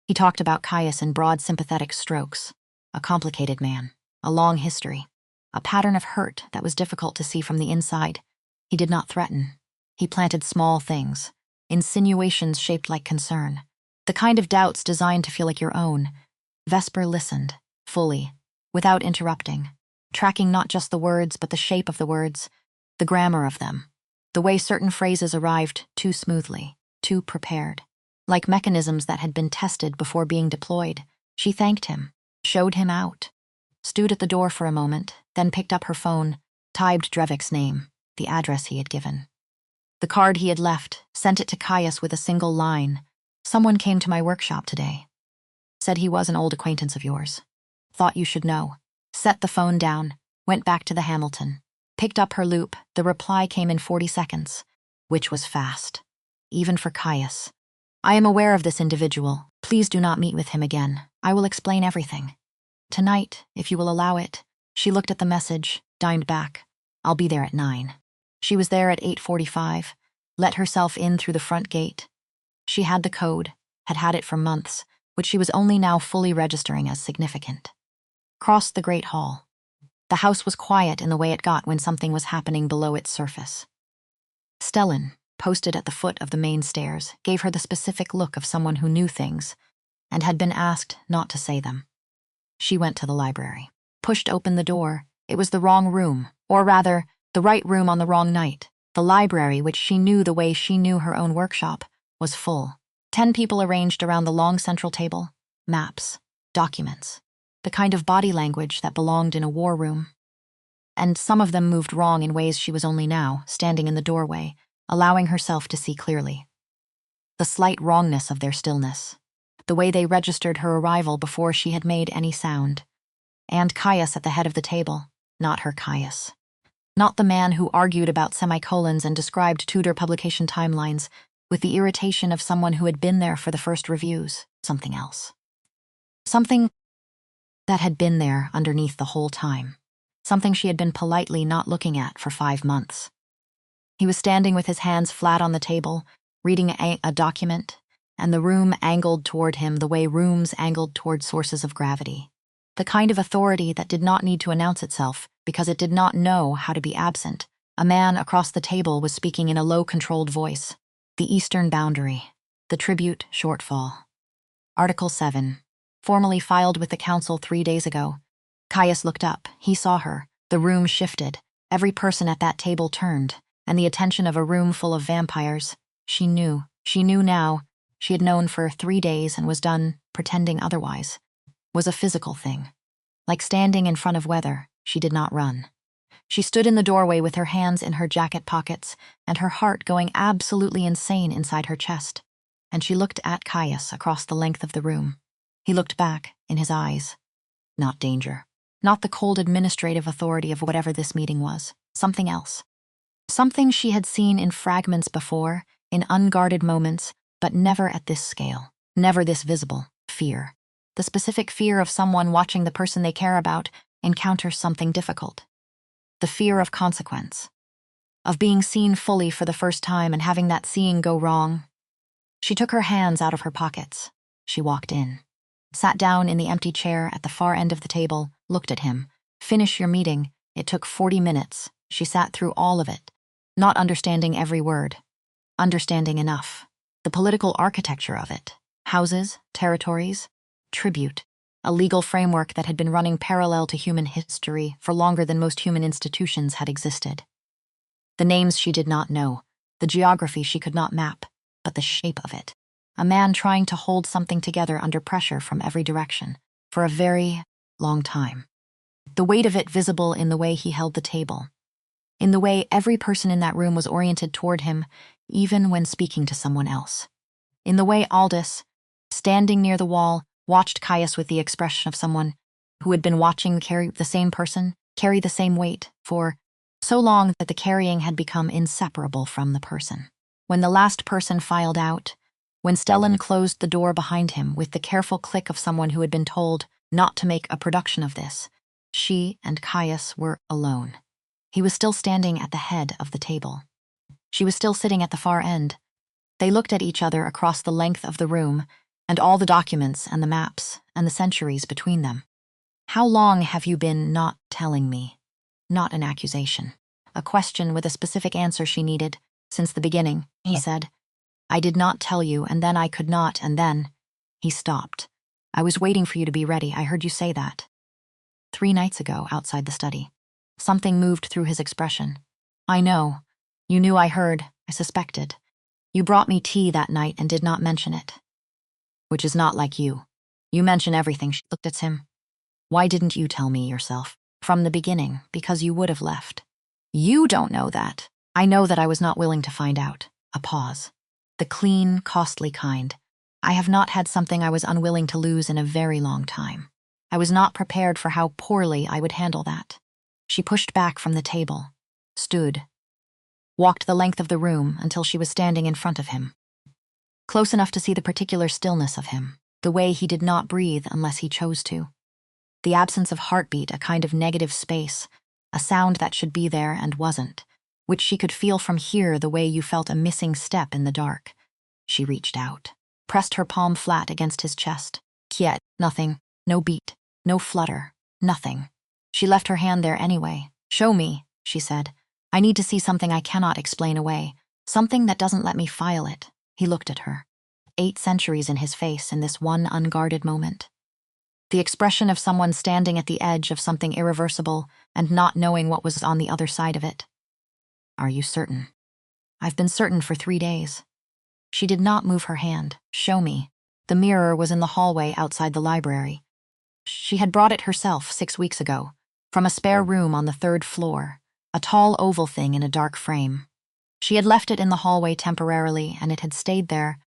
He talked about Caius in broad sympathetic strokes. A complicated man, a long history, a pattern of hurt that was difficult to see from the inside. He did not threaten. He planted small things, insinuations shaped like concern, the kind of doubts designed to feel like your own. Vesper listened, fully, without interrupting, tracking not just the words but the shape of the words, the grammar of them, the way certain phrases arrived too smoothly, too prepared. Like mechanisms that had been tested before being deployed. She thanked him, showed him out, stood at the door for a moment, then picked up her phone, typed Drevick's name, the address he had given. The card he had left, sent it to Caius with a single line. Someone came to my workshop today. Said he was an old acquaintance of yours. Thought you should know. Set the phone down, went back to the Hamilton. Picked up her loop, the reply came in 40 seconds, which was fast, even for Caius. I am aware of this individual. Please do not meet with him again. I will explain everything. Tonight, if you will allow it. She looked at the message, dined back. I'll be there at 9. She was there at 8:45, let herself in through the front gate. She had the code, had had it for months, which she was only now fully registering as significant. Crossed the great hall. The house was quiet in the way it got when something was happening below its surface. Stellan, posted at the foot of the main stairs, gave her the specific look of someone who knew things and had been asked not to say them. She went to the library, pushed open the door. It was the wrong room, or rather, the right room on the wrong night. The library, which she knew the way she knew her own workshop, was full. 10 people arranged around the long central table, maps, documents, the kind of body language that belonged in a war room. And some of them moved wrong in ways she was only now, standing in the doorway, allowing herself to see clearly. The slight wrongness of their stillness, the way they registered her arrival before she had made any sound. And Caius at the head of the table, not her Caius. Not the man who argued about semicolons and described Tudor publication timelines with the irritation of someone who had been there for the first reviews. Something else. Something that had been there underneath the whole time. Something she had been politely not looking at for 5 months. He was standing with his hands flat on the table, reading a document, and the room angled toward him the way rooms angled toward sources of gravity. The kind of authority that did not need to announce itself because it did not know how to be absent. A man across the table was speaking in a low, controlled voice. The Eastern Boundary. The Tribute Shortfall. Article 7. Formally filed with the Council 3 days ago. Caius looked up. He saw her. The room shifted. Every person at that table turned, and the attention of a room full of vampires. She knew. She knew now. She had known for 3 days and was done pretending otherwise. Was a physical thing. Like standing in front of weather, she did not run. She stood in the doorway with her hands in her jacket pockets and her heart going absolutely insane inside her chest. And she looked at Caius across the length of the room. He looked back in his eyes. Not danger. Not the cold administrative authority of whatever this meeting was. Something else. Something she had seen in fragments before, in unguarded moments, but never at this scale. Never this visible. Fear. The specific fear of someone watching the person they care about encounter something difficult. The fear of consequence. Of being seen fully for the first time and having that seeing go wrong. She took her hands out of her pockets. She walked in. Sat down in the empty chair at the far end of the table, looked at him. Finish your meeting. It took 40 minutes. She sat through all of it, not understanding every word. Understanding enough. The political architecture of it. Houses, territories, tribute. A legal framework that had been running parallel to human history for longer than most human institutions had existed. The names she did not know, the geography she could not map, but the shape of it. A man trying to hold something together under pressure from every direction, for a very long time. The weight of it visible in the way he held the table, in the way every person in that room was oriented toward him, even when speaking to someone else. In the way Aldous, standing near the wall, watched Caius with the expression of someone who had been watching the same person carry the same weight for so long that the carrying had become inseparable from the person. When the last person filed out, when Stellan closed the door behind him with the careful click of someone who had been told not to make a production of this, she and Caius were alone. He was still standing at the head of the table. She was still sitting at the far end. They looked at each other across the length of the room, and all the documents and the maps and the centuries between them. "How long have you been not telling me?" Not an accusation. A question with a specific answer she needed. "Since the beginning," he said. "I did not tell you, and then I could not, and then—" He stopped. "I was waiting for you to be ready. I heard you say that." 3 nights ago, outside the study. Something moved through his expression. "I know. You knew I heard. I suspected. You brought me tea that night and did not mention it." "Which is not like you. You mention everything." She looked at him. "Why didn't you tell me yourself? From the beginning, because you would have left." "You don't know that." "I know that I was not willing to find out." A pause. "The clean, costly kind. I have not had something I was unwilling to lose in a very long time. I was not prepared for how poorly I would handle that." She pushed back from the table, stood, walked the length of the room until she was standing in front of him. Close enough to see the particular stillness of him, the way he did not breathe unless he chose to. The absence of heartbeat, a kind of negative space, a sound that should be there and wasn't, which she could feel from here the way you felt a missing step in the dark. She reached out, pressed her palm flat against his chest. Quiet, nothing, no beat, no flutter, nothing. She left her hand there anyway. "Show me," she said. "I need to see something I cannot explain away, something that doesn't let me file it." He looked at her. 8 centuries in his face in this one unguarded moment. The expression of someone standing at the edge of something irreversible and not knowing what was on the other side of it. "Are you certain?" "I've been certain for 3 days." She did not move her hand. "Show me." The mirror was in the hallway outside the library. She had brought it herself 6 weeks ago, from a spare room on the 3rd floor, a tall oval thing in a dark frame. She had left it in the hallway temporarily, and it had stayed there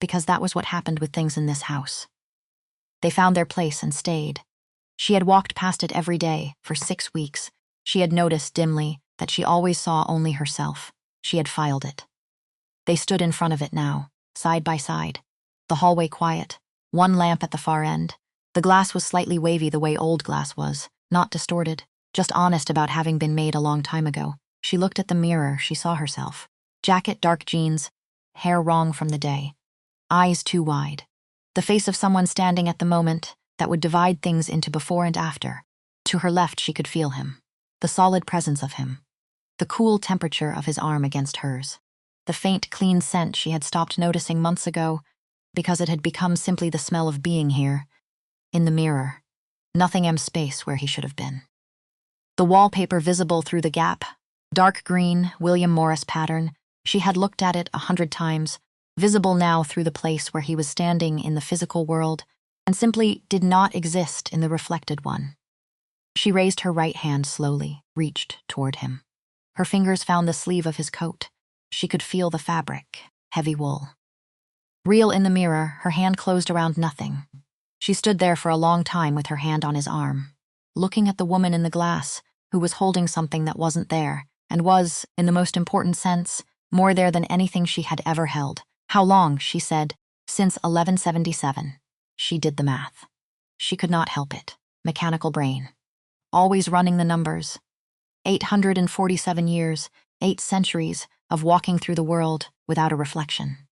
because that was what happened with things in this house. They found their place and stayed. She had walked past it every day for 6 weeks. She had noticed dimly that she always saw only herself. She had filed it. They stood in front of it now, side by side. The hallway quiet, one lamp at the far end. The glass was slightly wavy the way old glass was, not distorted, just honest about having been made a long time ago. She looked at the mirror, she saw herself. Jacket, dark jeans, hair wrong from the day. Eyes too wide. The face of someone standing at the moment that would divide things into before and after. To her left she could feel him. The solid presence of him. The cool temperature of his arm against hers. The faint, clean scent she had stopped noticing months ago because it had become simply the smell of being here. In the mirror. Nothing space where he should have been. The wallpaper visible through the gap. Dark green, William Morris pattern. She had looked at it 100 times, visible now through the place where he was standing in the physical world, and simply did not exist in the reflected one. She raised her right hand slowly, reached toward him. Her fingers found the sleeve of his coat. She could feel the fabric, heavy wool. Real in the mirror, her hand closed around nothing. She stood there for a long time with her hand on his arm, looking at the woman in the glass who was holding something that wasn't there, and was, in the most important sense, more there than anything she had ever held. "How long?" she said. "Since 1177. She did the math. She could not help it. Mechanical brain. Always running the numbers. 847 years, 8 centuries of walking through the world without a reflection.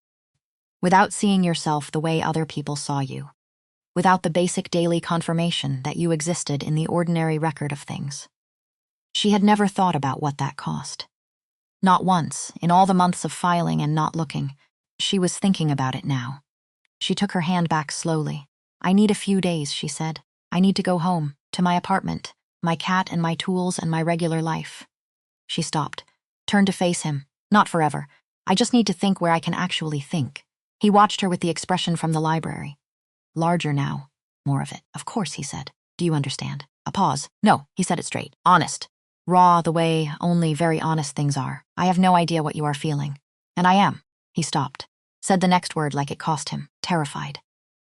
Without seeing yourself the way other people saw you. Without the basic daily confirmation that you existed in the ordinary record of things. She had never thought about what that cost. Not once, in all the months of filing and not looking. She was thinking about it now. She took her hand back slowly. "I need a few days," she said. "I need to go home, to my apartment, my cat and my tools and my regular life." She stopped, turned to face him. "Not forever. I just need to think where I can actually think." He watched her with the expression from the library. Larger now. More of it. "Of course," he said. "Do you understand?" A pause. "No," he said it straight. "Honest. Raw the way only very honest things are. I have no idea what you are feeling. And I am." He stopped. Said the next word like it cost him. "Terrified."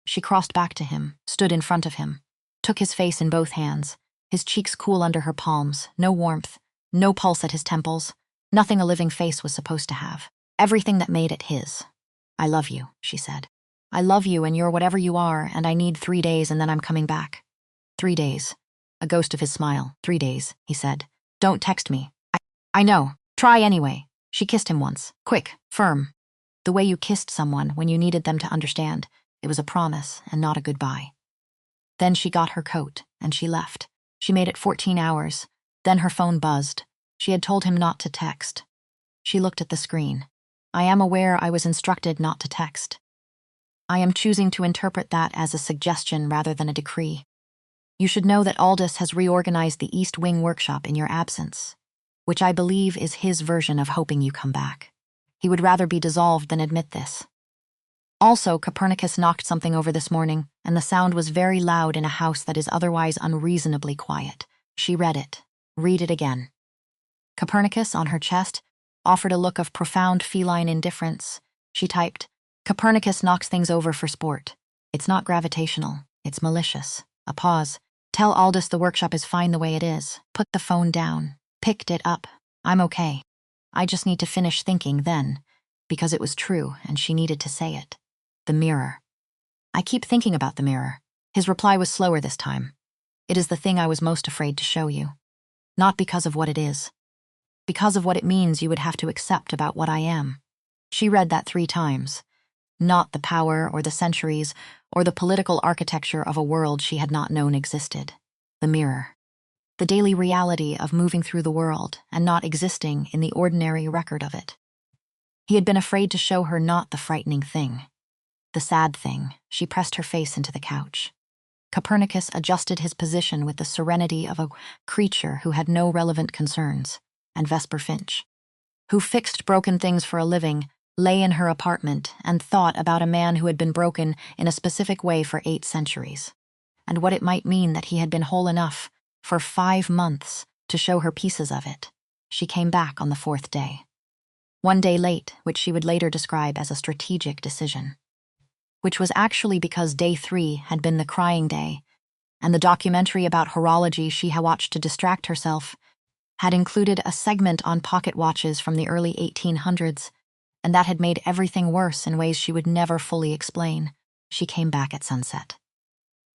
She crossed back to him, stood in front of him, took his face in both hands, his cheeks cool under her palms, no warmth, no pulse at his temples, nothing a living face was supposed to have. Everything that made it his. "I love you," she said. "I love you and you're whatever you are, and I need 3 days and then I'm coming back." 3 days. A ghost of his smile. 3 days, he said. "Don't text me." I know. Try anyway." She kissed him once. Quick, firm. The way you kissed someone when you needed them to understand. It was a promise and not a goodbye. Then she got her coat, and she left. She made it 14 hours. Then her phone buzzed. She had told him not to text. She looked at the screen. "I am aware I was instructed not to text. I am choosing to interpret that as a suggestion rather than a decree. You should know that Aldous has reorganized the East Wing workshop in your absence, which I believe is his version of hoping you come back. He would rather be dissolved than admit this. Also, Copernicus knocked something over this morning, and the sound was very loud in a house that is otherwise unreasonably quiet." She read it. Read it again. Copernicus, on her chest, offered a look of profound feline indifference. She typed, "Copernicus knocks things over for sport. It's not gravitational. It's malicious." A pause. "Tell Aldous the workshop is fine the way it is." Put the phone down. Picked it up. "I'm okay. I just need to finish thinking then," because it was true and she needed to say it. The mirror. "I keep thinking about the mirror." His reply was slower this time. "It is the thing I was most afraid to show you. Not because of what it is. Because of what it means you would have to accept about what I am." She read that 3 times. Not the power or the centuries or the political architecture of a world she had not known existed. The mirror. The daily reality of moving through the world and not existing in the ordinary record of it. He had been afraid to show her not the frightening thing. The sad thing. She pressed her face into the couch. Copernicus adjusted his position with the serenity of a creature who had no relevant concerns, and Vesper Finch, who fixed broken things for a living, lay in her apartment and thought about a man who had been broken in a specific way for 8 centuries, and what it might mean that he had been whole enough, for 5 months, to show her pieces of it. She came back on the 4th day. 1 day late, which she would later describe as a strategic decision. Which was actually because day 3 had been the crying day, and the documentary about horology she had watched to distract herself had included a segment on pocket watches from the early 1800s, and that had made everything worse in ways she would never fully explain. She came back at sunset.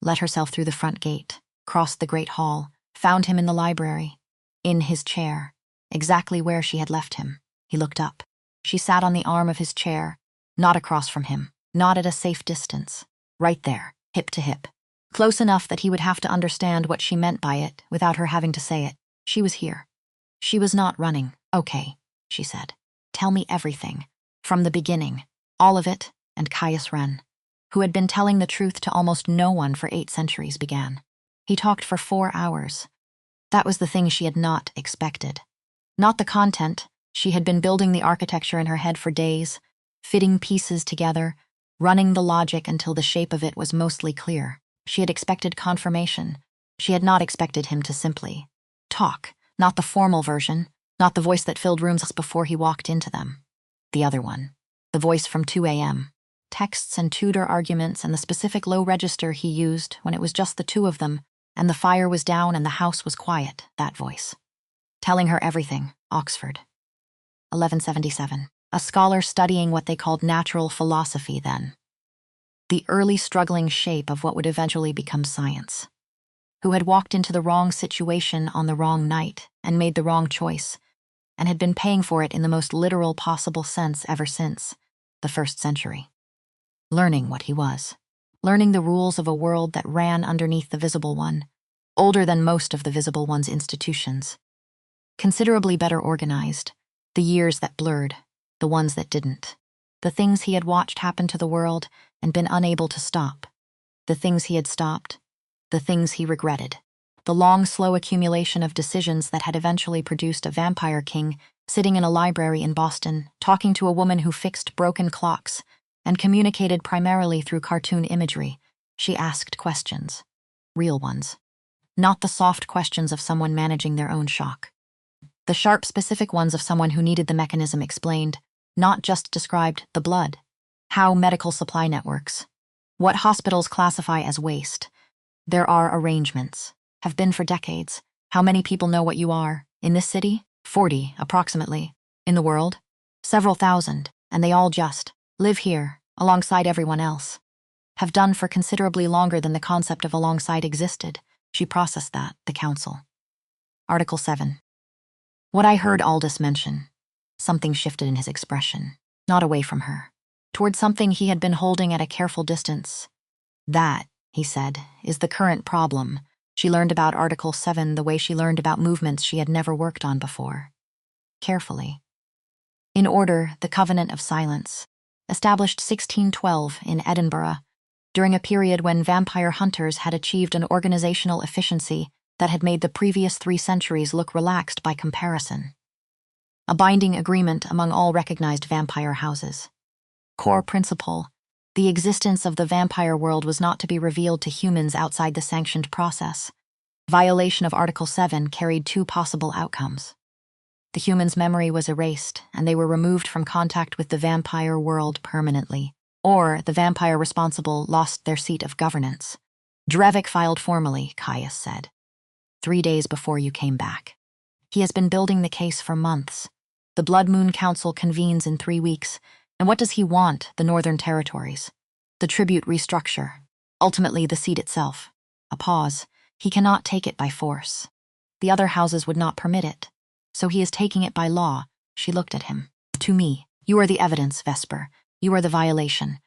Let herself through the front gate, crossed the great hall, found him in the library, in his chair, exactly where she had left him. He looked up. She sat on the arm of his chair, not across from him, not at a safe distance, right there, hip to hip, close enough that he would have to understand what she meant by it without her having to say it. She was here. She was not running. "Okay," she said. "Tell me everything, from the beginning, all of it," and Caius Ren, who had been telling the truth to almost no one for 8 centuries, began. He talked for 4 hours. That was the thing she had not expected. Not the content. She had been building the architecture in her head for days, fitting pieces together, running the logic until the shape of it was mostly clear. She had expected confirmation. She had not expected him to simply talk, not the formal version, not the voice that filled rooms before he walked into them. The other one, the voice from 2 a.m., texts and Tudor arguments and the specific low register he used when it was just the 2 of them, and the fire was down and the house was quiet, that voice. Telling her everything, Oxford. 1177. A scholar studying what they called natural philosophy then. The early struggling shape of what would eventually become science. Who had walked into the wrong situation on the wrong night and made the wrong choice, and had been paying for it in the most literal possible sense ever since, the 1st century. Learning what he was. Learning the rules of a world that ran underneath the visible one, older than most of the visible one's institutions. Considerably better organized, the years that blurred, the ones that didn't. The things he had watched happen to the world and been unable to stop. The things he had stopped. The things he regretted. The long, slow accumulation of decisions that had eventually produced a vampire king sitting in a library in Boston, talking to a woman who fixed broken clocks and communicated primarily through cartoon imagery. She asked questions. Real ones. Not the soft questions of someone managing their own shock. The sharp, specific ones of someone who needed the mechanism explained, not just described the blood. How medical supply networks. What hospitals classify as waste. There are arrangements. Have been for decades. How many people know what you are? In this city? 40, approximately. In the world? Several thousand, and they all just live here, alongside everyone else. Have done for considerably longer than the concept of alongside existed. She processed that, the council. Article 7. What I heard Aldous mention. Something shifted in his expression, not away from her, toward something he had been holding at a careful distance. That, he said, is the current problem. She learned about Article 7 the way she learned about movements she had never worked on before. Carefully. In order, the Covenant of Silence, established 1612 in Edinburgh, during a period when vampire hunters had achieved an organizational efficiency that had made the previous 3 centuries look relaxed by comparison. A binding agreement among all recognized vampire houses. Core principle: the existence of the vampire world was not to be revealed to humans outside the sanctioned process. Violation of Article 7 carried 2 possible outcomes. The humans' memory was erased, and they were removed from contact with the vampire world permanently, or the vampire responsible lost their seat of governance. Drevick filed formally, Caius said. 3 days before you came back. He has been building the case for months. The Blood Moon Council convenes in 3 weeks, and what does he want, the Northern Territories? The tribute restructure, ultimately the seat itself. A pause. He cannot take it by force. The other houses would not permit it, so he is taking it by law. She looked at him. To me, you are the evidence, Vesper. You are the violation.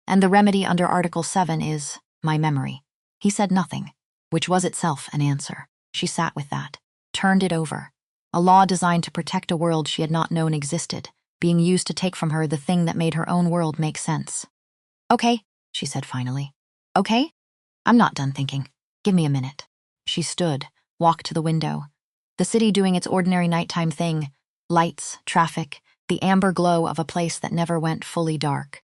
And the remedy under Article 7 is my memory. He said nothing, which was itself an answer. She sat with that, turned it over. A law designed to protect a world she had not known existed, being used to take from her the thing that made her own world make sense. Okay, she said finally. Okay? I'm not done thinking. Give me a minute. She stood, walked to the window. The city doing its ordinary nighttime thing. Lights, traffic, the amber glow of a place that never went fully dark.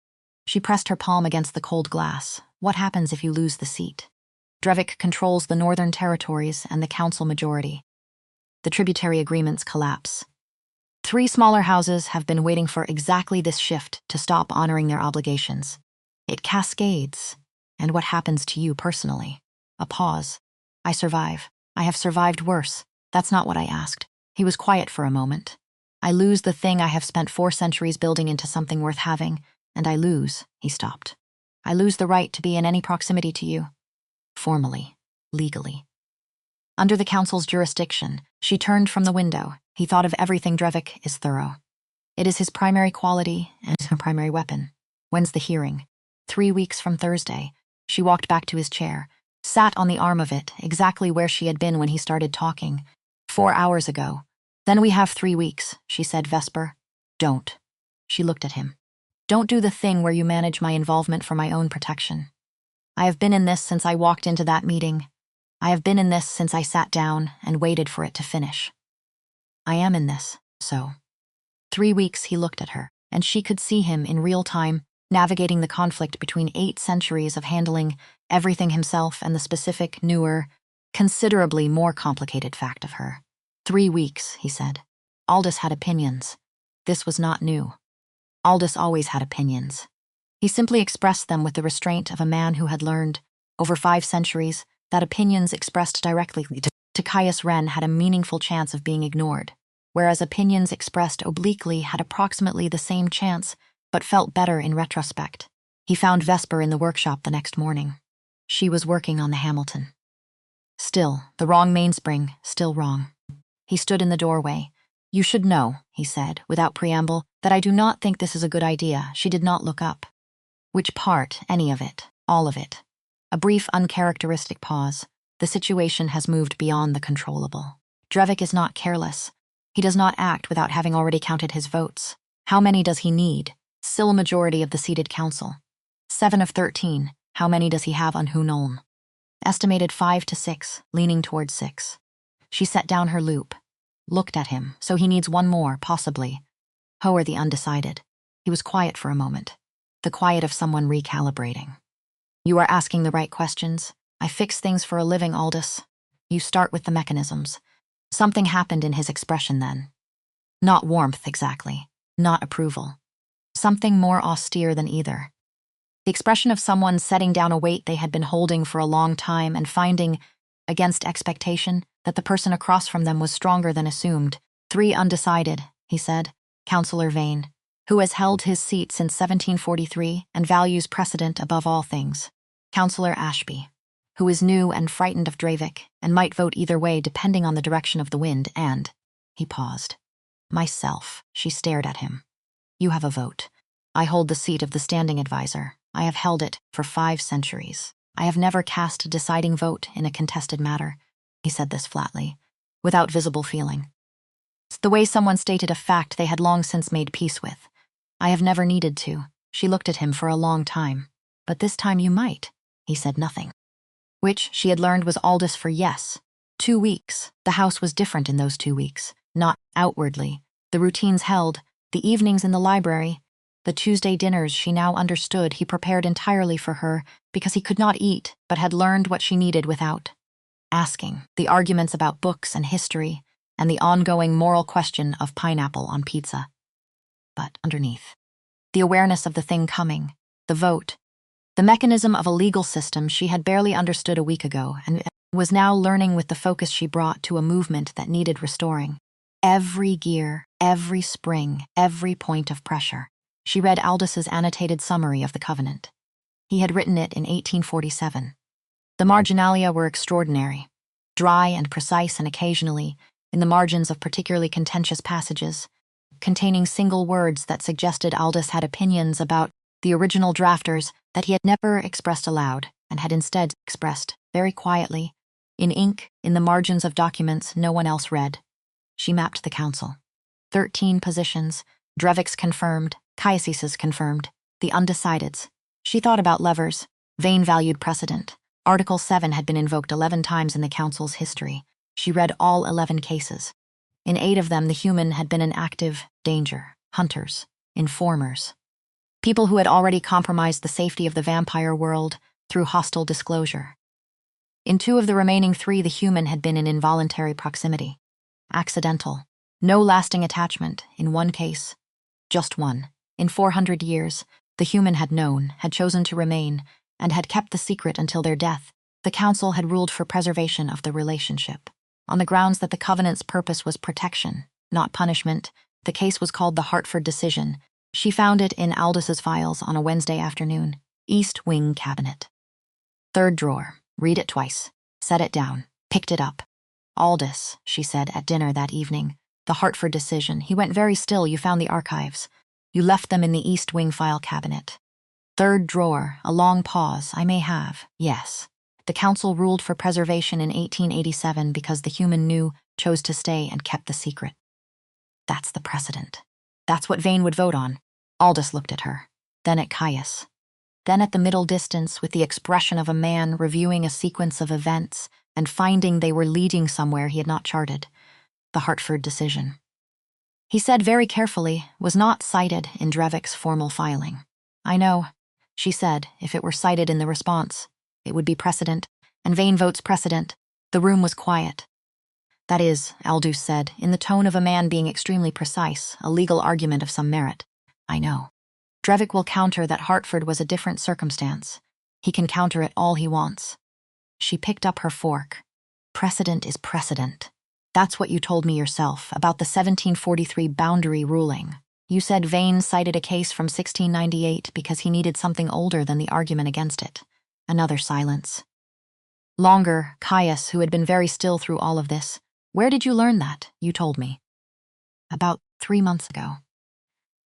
She pressed her palm against the cold glass. What happens if you lose the seat? Drevick controls the Northern Territories and the council majority. The tributary agreements collapse. 3 smaller houses have been waiting for exactly this shift to stop honoring their obligations. It cascades. And what happens to you personally? A pause. I survive. I have survived worse. That's not what I asked. He was quiet for a moment. I lose the thing I have spent 4 centuries building into something worth having, and I lose, he stopped. I lose the right to be in any proximity to you. Formally, legally. Under the council's jurisdiction, she turned from the window. He thought of everything Drevick is thorough. It is his primary quality and her primary weapon. When's the hearing? 3 weeks from Thursday. She walked back to his chair, sat on the arm of it, exactly where she had been when he started talking. 4 hours ago. Then we have 3 weeks, she said, Vesper. Don't. She looked at him. Don't do the thing where you manage my involvement for my own protection. I have been in this since I walked into that meeting. I have been in this since I sat down and waited for it to finish. I am in this, so. 3 weeks he looked at her, and she could see him in real time, navigating the conflict between 8 centuries of handling everything himself and the specific, newer, considerably more complicated fact of her. 3 weeks, he said. Aldous had opinions. This was not new. Aldous always had opinions. He simply expressed them with the restraint of a man who had learned, over 5 centuries, that opinions expressed directly to Caius Ren had a meaningful chance of being ignored, whereas opinions expressed obliquely had approximately the same chance, but felt better in retrospect. He found Vesper in the workshop the next morning. She was working on the Hamilton. Still, the wrong mainspring, still wrong. He stood in the doorway. You should know, he said, without preamble, that I do not think this is a good idea. She did not look up. Which part? Any of it? All of it? A brief, uncharacteristic pause. The situation has moved beyond the controllable. Drevick is not careless. He does not act without having already counted his votes. How many does he need? Still a majority of the seated council. 7 of 13. How many does he have on Hunoln? Estimated 5 to 6, leaning towards 6. She set down her loop. Looked at him, so he needs 1 more, possibly. Ho are the undecided. He was quiet for a moment. The quiet of someone recalibrating. You are asking the right questions. I fix things for a living, Aldous. You start with the mechanisms. Something happened in his expression then. Not warmth, exactly. Not approval. Something more austere than either. The expression of someone setting down a weight they had been holding for a long time and finding, against expectation, that the person across from them was stronger than assumed. 3 undecided, he said. Councillor Vane, who has held his seat since 1743 and values precedent above all things. Councillor Ashby, who is new and frightened of Drevick and might vote either way depending on the direction of the wind, and, he paused. Myself, she stared at him. You have a vote. I hold the seat of the standing advisor. I have held it for 5 centuries. I have never cast a deciding vote in a contested matter. He said this flatly, without visible feeling. It's the way someone stated a fact they had long since made peace with. I have never needed to. She looked at him for a long time. But this time you might. He said nothing. Which, she had learned, was Aldous for yes. 2 weeks. The house was different in those 2 weeks. Not outwardly. The routines held, the evenings in the library, the Tuesday dinners she now understood he prepared entirely for her because he could not eat but had learned what she needed without asking, the arguments about books and history, and the ongoing moral question of pineapple on pizza. But underneath, the awareness of the thing coming, the vote, the mechanism of a legal system she had barely understood a week ago and was now learning with the focus she brought to a movement that needed restoring. Every gear, every spring, every point of pressure. She read Aldous's annotated summary of the covenant. He had written it in 1847. The marginalia were extraordinary, dry and precise, and occasionally, in the margins of particularly contentious passages, containing single words that suggested Aldous had opinions about the original drafters that he had never expressed aloud and had instead expressed, very quietly, in ink, in the margins of documents no one else read. She mapped the council. 13 positions, Drevick's confirmed, Caius's confirmed, the undecideds. She thought about levers. Vane valued precedent. Article 7 had been invoked 11 times in the council's history. She read all 11 cases. In 8 of them, the human had been an active danger. Hunters, informers. People who had already compromised the safety of the vampire world through hostile disclosure. In 2 of the remaining 3, the human had been in involuntary proximity. Accidental. No lasting attachment, in 1 case. Just 1. In 400 years, the human had known, had chosen to remain, and had kept the secret until their death. The council had ruled for preservation of the relationship. On the grounds that the covenant's purpose was protection, not punishment, the case was called the Hartford decision. She found it in Aldous's files on a Wednesday afternoon. East Wing Cabinet. 3rd drawer. Read it twice. Set it down. Picked it up. Aldous, she said at dinner that evening. The Hartford decision. He went very still. You found the archives. You left them in the East Wing file cabinet. 3rd drawer. A long pause. I may have. Yes. The council ruled for preservation in 1887 because the human knew, chose to stay, and kept the secret. That's the precedent. That's what Vane would vote on. Aldous looked at her, then at Caius, then at the middle distance with the expression of a man reviewing a sequence of events and finding they were leading somewhere he had not charted. The Hartford decision. He said very carefully, was not cited in Drevick's formal filing. I know, she said, if it were cited in the response, it would be precedent, and Vane votes precedent. The room was quiet. That is, Aldous said, in the tone of a man being extremely precise, a legal argument of some merit. I know. Drevick will counter that Hartford was a different circumstance. He can counter it all he wants. She picked up her fork. Precedent is precedent. That's what you told me yourself, about the 1743 boundary ruling. You said Vane cited a case from 1698 because he needed something older than the argument against it. Another silence. Longer, Caius, who had been very still through all of this. Where did you learn that? You told me. About 3 months ago.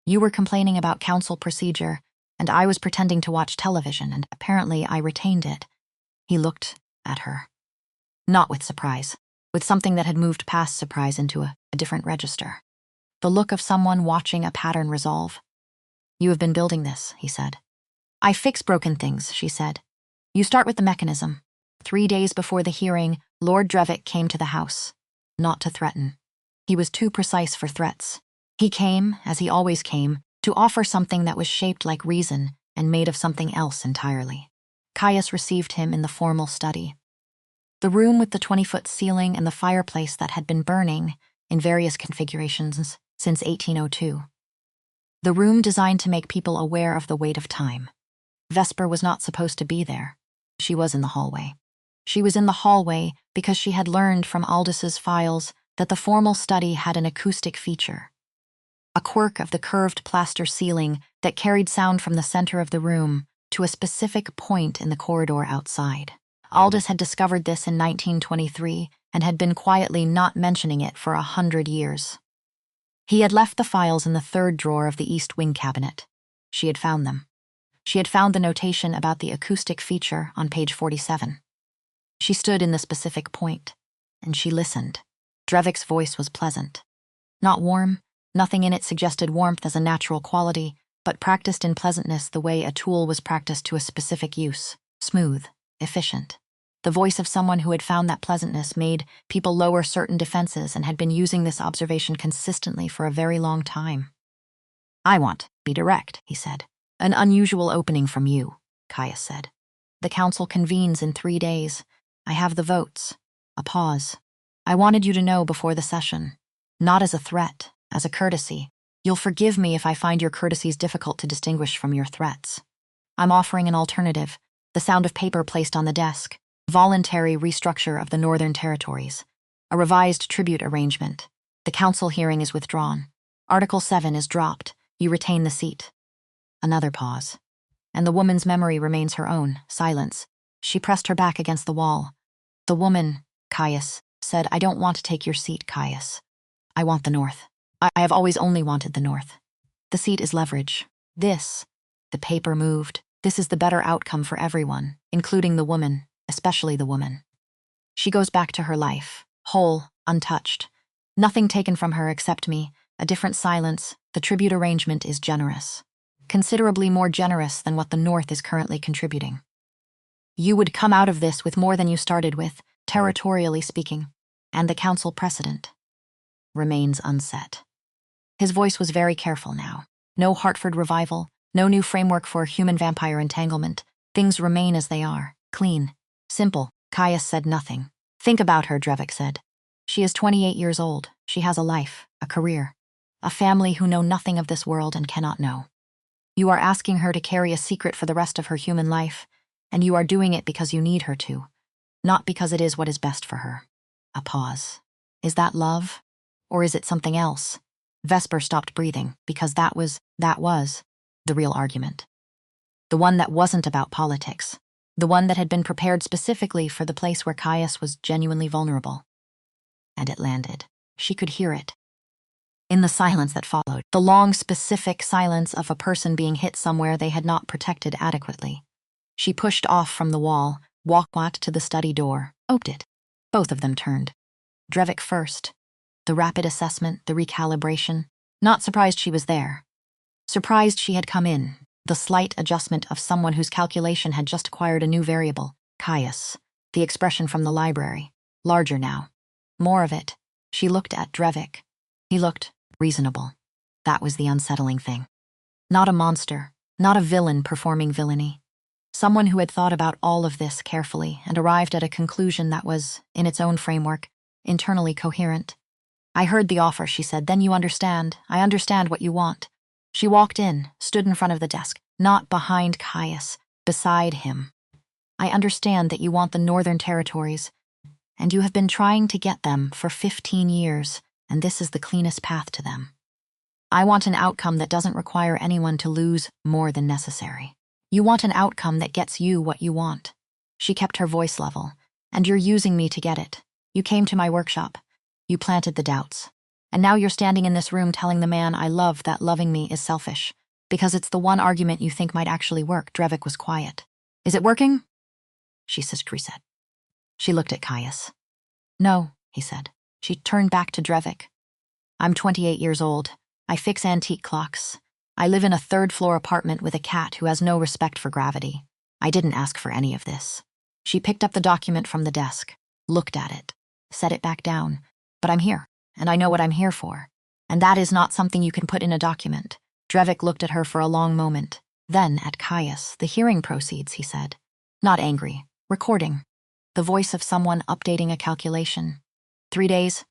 You were complaining about council procedure, and I was pretending to watch television, and apparently I retained it. He looked at her. Not with surprise, with something that had moved past surprise into a different register. The look of someone watching a pattern resolve. You have been building this, he said. I fix broken things, she said. You start with the mechanism. 3 days before the hearing, Lord Drevick came to the house. Not to threaten. He was too precise for threats. He came, as he always came, to offer something that was shaped like reason and made of something else entirely. Caius received him in the formal study. The room with the 20-foot ceiling and the fireplace that had been burning in various configurations since 1802. The room designed to make people aware of the weight of time. Vesper was not supposed to be there. She was in the hallway. She was in the hallway because she had learned from Aldis's files that the formal study had an acoustic feature. A quirk of the curved plaster ceiling that carried sound from the center of the room to a specific point in the corridor outside. Aldis had discovered this in 1923 and had been quietly not mentioning it for 100 years. He had left the files in the third drawer of the East Wing cabinet. She had found them. She had found the notation about the acoustic feature on page 47. She stood in the specific point, and she listened. Drevick's voice was pleasant. Not warm, nothing in it suggested warmth as a natural quality, but practiced in pleasantness the way a tool was practiced to a specific use. Smooth, efficient. The voice of someone who had found that pleasantness made people lower certain defenses and had been using this observation consistently for a very long time. "I want, be direct," he said. "An unusual opening from you," Caius said. "The council convenes in 3 days. I have the votes." A pause. "I wanted you to know before the session. Not as a threat, as a courtesy. You'll forgive me if I find your courtesies difficult to distinguish from your threats. I'm offering an alternative, the sound of paper placed on the desk, voluntary restructure of the Northern Territories, a revised tribute arrangement. The council hearing is withdrawn. Article 7 is dropped. You retain the seat." Another pause. And the woman's memory remains her own, silence. She pressed her back against the wall. "The woman," Caius said, "I don't want to take your seat, Caius. I want the North. I have always only wanted the North. The seat is leverage. This," the paper moved, "this is the better outcome for everyone, including the woman, especially the woman. She goes back to her life, whole, untouched. Nothing taken from her except me, a different silence. The tribute arrangement is generous. Considerably more generous than what the North is currently contributing. You would come out of this with more than you started with, territorially speaking, and the council precedent remains unset." His voice was very careful now. No Hartford revival, no new framework for human-vampire entanglement. Things remain as they are, clean, simple. Caius said nothing. "Think about her," Drevick said. "She is 28 years old. She has a life, a career, a family who know nothing of this world and cannot know. You are asking her to carry a secret for the rest of her human life, and you are doing it because you need her to, not because it is what is best for her." A pause. Is that love? Or is it something else? Vesper stopped breathing, because that was the real argument. The one that wasn't about politics. The one that had been prepared specifically for the place where Caius was genuinely vulnerable. And it landed. She could hear it. In the silence that followed, the long, specific silence of a person being hit somewhere they had not protected adequately. She pushed off from the wall, walked to the study door, opened it. Both of them turned. Drevick first. The rapid assessment, the recalibration. Not surprised she was there. Surprised she had come in. The slight adjustment of someone whose calculation had just acquired a new variable. Caius. The expression from the library. Larger now. More of it. She looked at Drevick. He looked reasonable. That was the unsettling thing. Not a monster. Not a villain performing villainy. Someone who had thought about all of this carefully and arrived at a conclusion that was, in its own framework, internally coherent. "I heard the offer," she said. "Then you understand. I understand what you want." She walked in, stood in front of the desk, not behind Caius, beside him. "I understand that you want the Northern Territories, and you have been trying to get them for 15 years, and this is the cleanest path to them. I want an outcome that doesn't require anyone to lose more than necessary. You want an outcome that gets you what you want." She kept her voice level. "And you're using me to get it. You came to my workshop. You planted the doubts. And now you're standing in this room telling the man I love that loving me is selfish, because it's the one argument you think might actually work." Drevick was quiet. "Is it working?" She said. She looked at Caius. "No," he said. She turned back to Drevick. "I'm 28 years old. I fix antique clocks. I live in a third-floor apartment with a cat who has no respect for gravity. I didn't ask for any of this." She picked up the document from the desk, looked at it, set it back down. "But I'm here, and I know what I'm here for. And that is not something you can put in a document." Drevick looked at her for a long moment, then at Caius. "The hearing proceeds," he said. Not angry. Recording. The voice of someone updating a calculation. 3 days.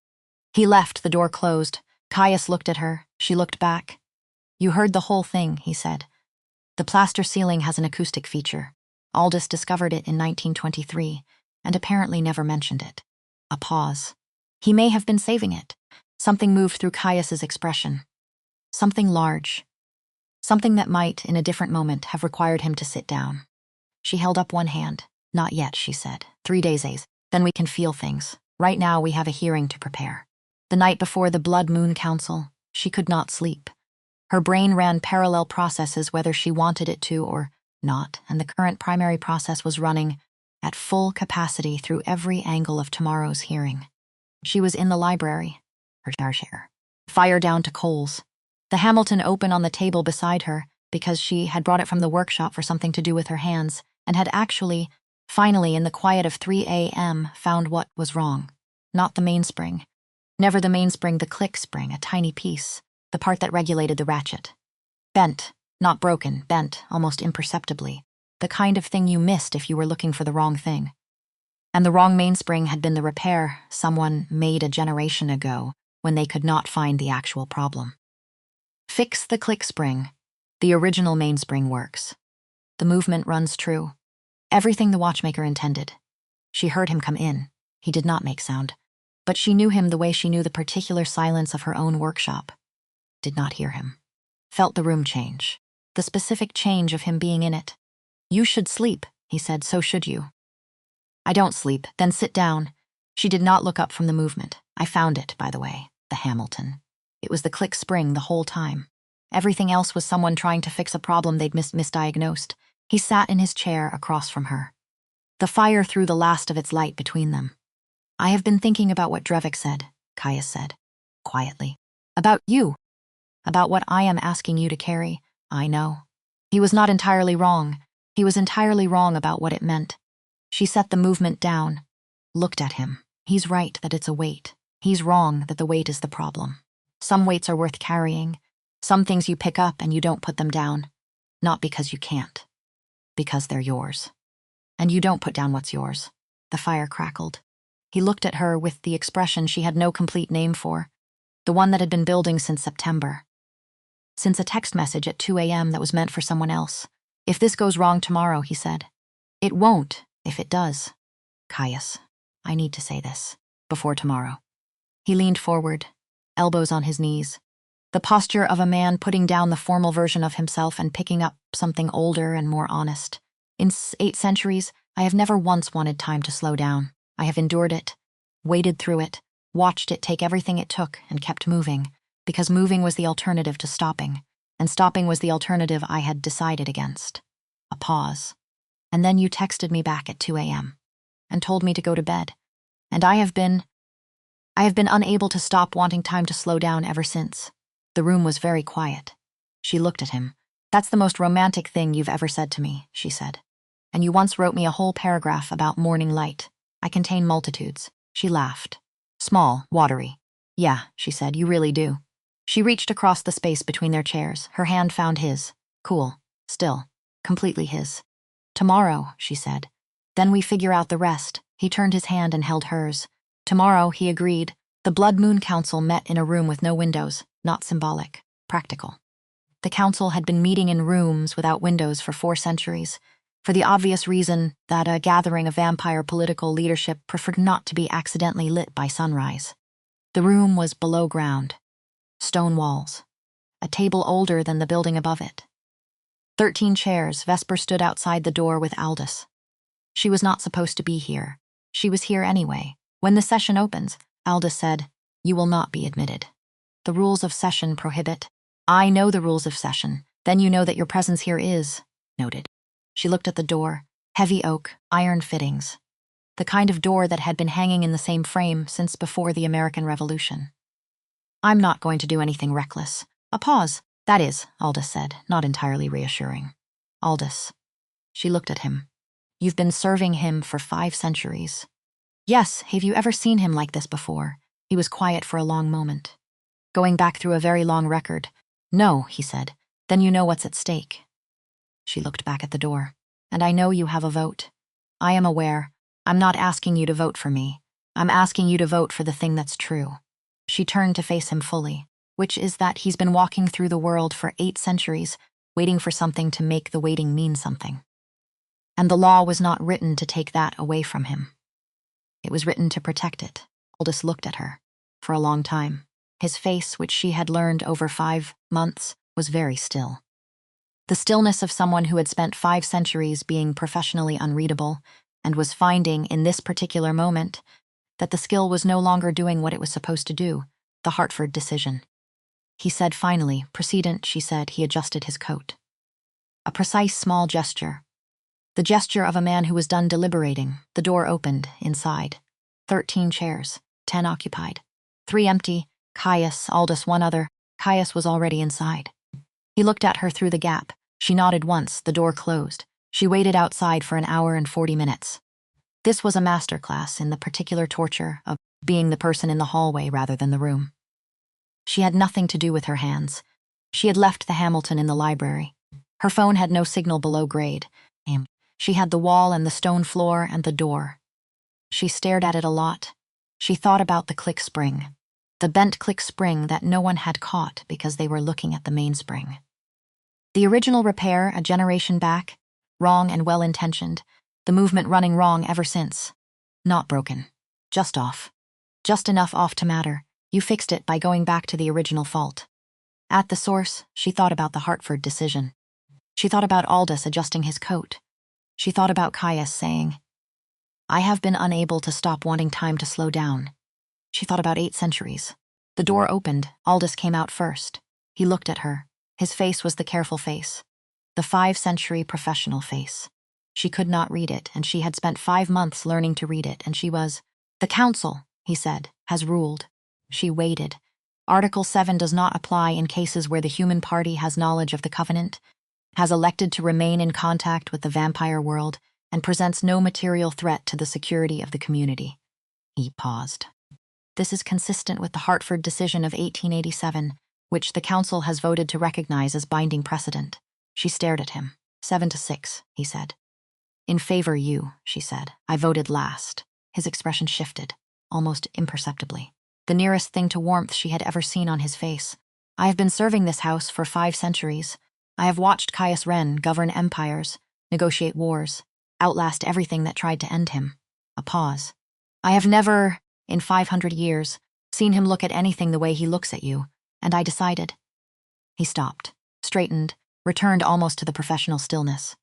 He left, the door closed. Caius looked at her. She looked back. "You heard the whole thing," he said. The plaster ceiling has an acoustic feature. Aldous discovered it in 1923 and apparently never mentioned it. A pause. He may have been saving it. Something moved through Caius's expression. Something large. Something that might, in a different moment, have required him to sit down. She held up one hand. Not yet, she said. 3 days, then we can feel things. Right now we have a hearing to prepare. The night before the Blood Moon Council, she could not sleep. Her brain ran parallel processes whether she wanted it to or not, and the current primary process was running at full capacity through every angle of tomorrow's hearing. She was in the library, her chair, fire down to coals. The Hamilton open on the table beside her, because she had brought it from the workshop for something to do with her hands, and had actually, finally in the quiet of 3 a.m., found what was wrong. Not the mainspring. Never the mainspring, the click spring, a tiny piece, the part that regulated the ratchet. Bent, not broken, bent, almost imperceptibly, the kind of thing you missed if you were looking for the wrong thing. And the wrong mainspring had been the repair someone made a generation ago when they could not find the actual problem. Fix the click spring. The original mainspring works. The movement runs true. Everything the watchmaker intended. She heard him come in. He did not make sound. But she knew him the way she knew the particular silence of her own workshop. Did not hear him. Felt the room change. The specific change of him being in it. You should sleep, he said, so should you. I don't sleep, then sit down. She did not look up from the movement. I found it, by the way, the Hamilton. It was the click spring the whole time. Everything else was someone trying to fix a problem they'd misdiagnosed. He sat in his chair across from her. The fire threw the last of its light between them. I have been thinking about what Drevick said, Caius said, quietly. About you. About what I am asking you to carry. I know. He was not entirely wrong. He was entirely wrong about what it meant. She set the movement down, looked at him. He's right that it's a weight. He's wrong that the weight is the problem. Some weights are worth carrying. Some things you pick up and you don't put them down. Not because you can't. Because they're yours. And you don't put down what's yours. The fire crackled. He looked at her with the expression she had no complete name for, the one that had been building since September. Since a text message at 2 a.m. that was meant for someone else. If this goes wrong tomorrow, he said. It won't, if it does. Caius, I need to say this. Before tomorrow. He leaned forward, elbows on his knees. The posture of a man putting down the formal version of himself and picking up something older and more honest. In 8 centuries, I have never once wanted time to slow down. I have endured it, waded through it, watched it take everything it took and kept moving, because moving was the alternative to stopping, and stopping was the alternative I had decided against. A pause. And then you texted me back at 2 a.m. and told me to go to bed. And I have been unable to stop wanting time to slow down ever since. The room was very quiet. She looked at him. That's the most romantic thing you've ever said to me, she said. And you once wrote me a whole paragraph about morning light. I contain multitudes. She laughed. Small, watery. Yeah, she said, you really do. She reached across the space between their chairs. Her hand found his. Cool. Still. Completely his. Tomorrow, she said. Then we figure out the rest. He turned his hand and held hers. Tomorrow, he agreed. The Blood Moon Council met in a room with no windows. Not symbolic. Practical. The council had been meeting in rooms without windows for 4 centuries. For the obvious reason that a gathering of vampire political leadership preferred not to be accidentally lit by sunrise. The room was below ground. Stone walls. A table older than the building above it. 13 chairs. Vesper stood outside the door with Aldous. She was not supposed to be here. She was here anyway. When the session opens, Aldous said, you will not be admitted. The rules of session prohibit. I know the rules of session. Then you know that your presence here is noted. She looked at the door, heavy oak, iron fittings. The kind of door that had been hanging in the same frame since before the American Revolution. I'm not going to do anything reckless. A pause. That is, Aldous said, not entirely reassuring. Aldous. She looked at him. You've been serving him for 5 centuries. Yes, have you ever seen him like this before? He was quiet for a long moment. Going back through a very long record. No, he said. Then you know what's at stake. She looked back at the door. And I know you have a vote. I am aware. I'm not asking you to vote for me. I'm asking you to vote for the thing that's true. She turned to face him fully, which is that he's been walking through the world for 8 centuries waiting for something to make the waiting mean something. And the law was not written to take that away from him. It was written to protect it. Aldous looked at her. For a long time, his face, which she had learned over 5 months, was very still. The stillness of someone who had spent 5 centuries being professionally unreadable and was finding, in this particular moment, that the skill was no longer doing what it was supposed to do, the Hartford decision. He said finally, "Precedent," she said. He adjusted his coat. A precise small gesture. The gesture of a man who was done deliberating. The door opened, inside. 13 chairs, 10 occupied. 3 empty, Caius, Aldous, 1 other. Caius was already inside. He looked at her through the gap. She nodded once, the door closed. She waited outside for 1 hour and 40 minutes. This was a masterclass in the particular torture of being the person in the hallway rather than the room. She had nothing to do with her hands. She had left the Hamilton in the library. Her phone had no signal below grade. She had the wall and the stone floor and the door. She stared at it a lot. She thought about the click spring. The bent click spring that no one had caught because they were looking at the mainspring. The original repair, a generation back, wrong and well-intentioned, the movement running wrong ever since. Not broken. Just off. Just enough off to matter. You fixed it by going back to the original fault. At the source, she thought about the Hartford decision. She thought about Aldous adjusting his coat. She thought about Caius saying, "I have been unable to stop wanting time to slow down." She thought about 8 centuries. The door opened. Aldous came out first. He looked at her. His face was the careful face. The 5-century professional face. She could not read it, and she had spent 5 months learning to read it, and she was, "The Council," he said, "has ruled." She waited. Article 7 does not apply in cases where the human party has knowledge of the covenant, has elected to remain in contact with the vampire world, and presents no material threat to the security of the community. He paused. This is consistent with the Hartford decision of 1887, which the Council has voted to recognize as binding precedent. She stared at him. 7-6, he said. "In favor you," she said. "I voted last." His expression shifted, almost imperceptibly. The nearest thing to warmth she had ever seen on his face. "I have been serving this house for 5 centuries. I have watched Caius Ren govern empires, negotiate wars, outlast everything that tried to end him." A pause. "I have never, in 500 years, seen him look at anything the way he looks at you, and I decided." He stopped, straightened, returned almost to the professional stillness.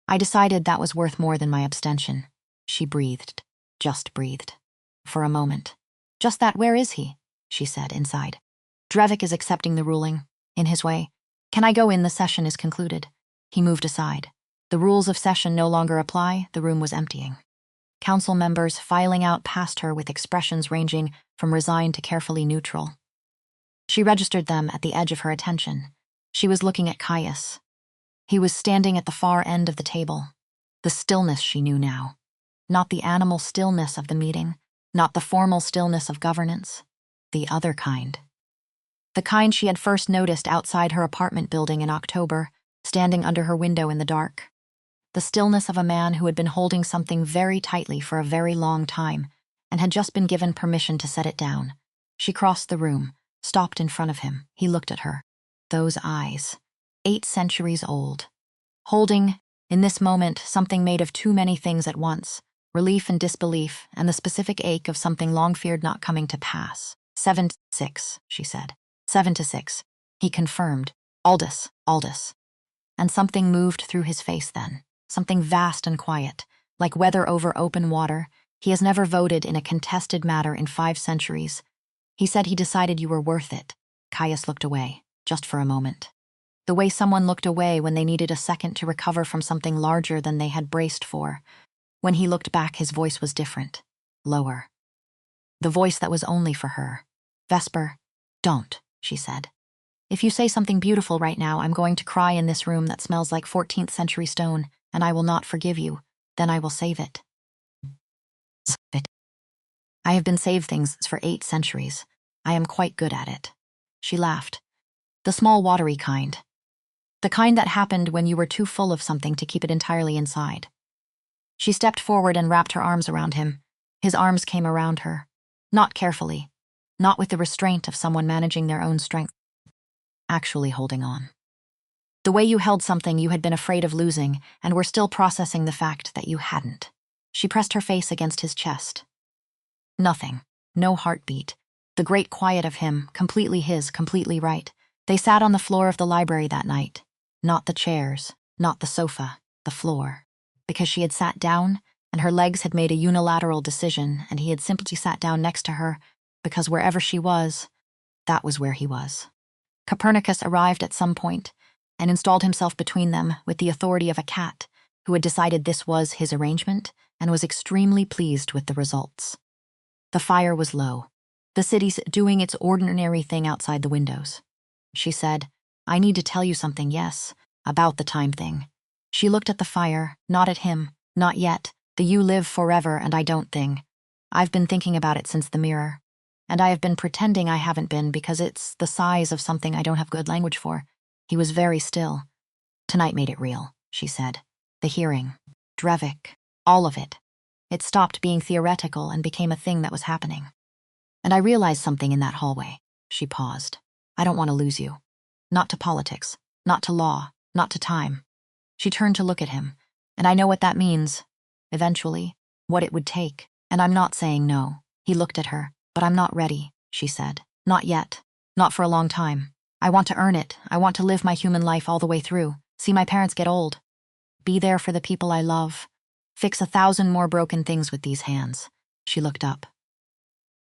"I decided that was worth more than my abstention." She breathed, just breathed. For a moment. "Just that, where is he?" she said, inside. "Drevick is accepting the ruling, in his way. Can I go in? The session is concluded." He moved aside. The rules of session no longer apply. The room was emptying. Council members filing out past her with expressions ranging from resigned to carefully neutral. She registered them at the edge of her attention. She was looking at Caius. He was standing at the far end of the table. The stillness she knew now. Not the animal stillness of the meeting, not the formal stillness of governance. The other kind. The kind she had first noticed outside her apartment building in October, standing under her window in the dark. The stillness of a man who had been holding something very tightly for a very long time and had just been given permission to set it down. She crossed the room, stopped in front of him. He looked at her. Those eyes. 8 centuries old. Holding, in this moment, something made of too many things at once. Relief and disbelief, and the specific ache of something long feared not coming to pass. 7-6, she said. 7-6. He confirmed. Aldous, Aldous. And something moved through his face then. Something vast and quiet, like weather over open water. He has never voted in a contested matter in 5 centuries. He said he decided you were worth it. Caius looked away, just for a moment. The way someone looked away when they needed a second to recover from something larger than they had braced for. When he looked back, his voice was different, lower. The voice that was only for her. "Vesper, don't," she said. "If you say something beautiful right now, I'm going to cry in this room that smells like 14th century stone, and I will not forgive you. Then I will save it." Save it. "I have been saved things for 8 centuries. I am quite good at it." She laughed. "The small watery kind. The kind that happened when you were too full of something to keep it entirely inside." She stepped forward and wrapped her arms around him. His arms came around her. Not carefully. Not with the restraint of someone managing their own strength. Actually holding on. The way you held something you had been afraid of losing and were still processing the fact that you hadn't. She pressed her face against his chest. Nothing. No heartbeat. The great quiet of him, completely his, completely right. They sat on the floor of the library that night. Not the chairs, not the sofa, the floor. Because she had sat down, and her legs had made a unilateral decision, and he had simply sat down next to her, because wherever she was, that was where he was. Copernicus arrived at some point, and installed himself between them with the authority of a cat, who had decided this was his arrangement, and was extremely pleased with the results. The fire was low. The city's doing its ordinary thing outside the windows. She said, "I need to tell you something, yes, about the time thing." She looked at the fire, not at him, not yet, the "you live forever and I don't" thing. "I've been thinking about it since the mirror. And I have been pretending I haven't been because it's the size of something I don't have good language for." He was very still. "Tonight made it real," she said. "The hearing. Drevick. All of it. It stopped being theoretical and became a thing that was happening. And I realized something in that hallway." She paused. "I don't want to lose you. Not to politics. Not to law. Not to time." She turned to look at him. "And I know what that means. Eventually. What it would take. And I'm not saying no." He looked at her. "But I'm not ready," she said. "Not yet. Not for a long time. I want to earn it. I want to live my human life all the way through. See my parents get old. Be there for the people I love. Fix 1,000 more broken things with these hands." She looked up.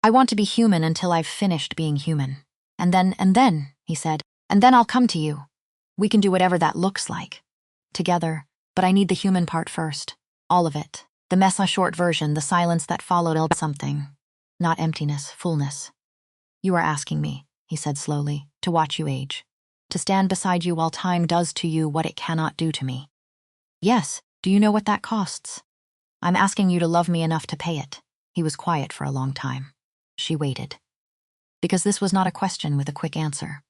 "I want to be human until I've finished being human. And then," he said, "and then I'll come to you. We can do whatever that looks like. Together, but I need the human part first. All of it. The mess, a short version, the silence that followed something. Not emptiness, fullness. You are asking me," he said slowly, "to watch you age. To stand beside you while time does to you what it cannot do to me. Yes, do you know what that costs? I'm asking you to love me enough to pay it." He was quiet for a long time. She waited. Because this was not a question with a quick answer.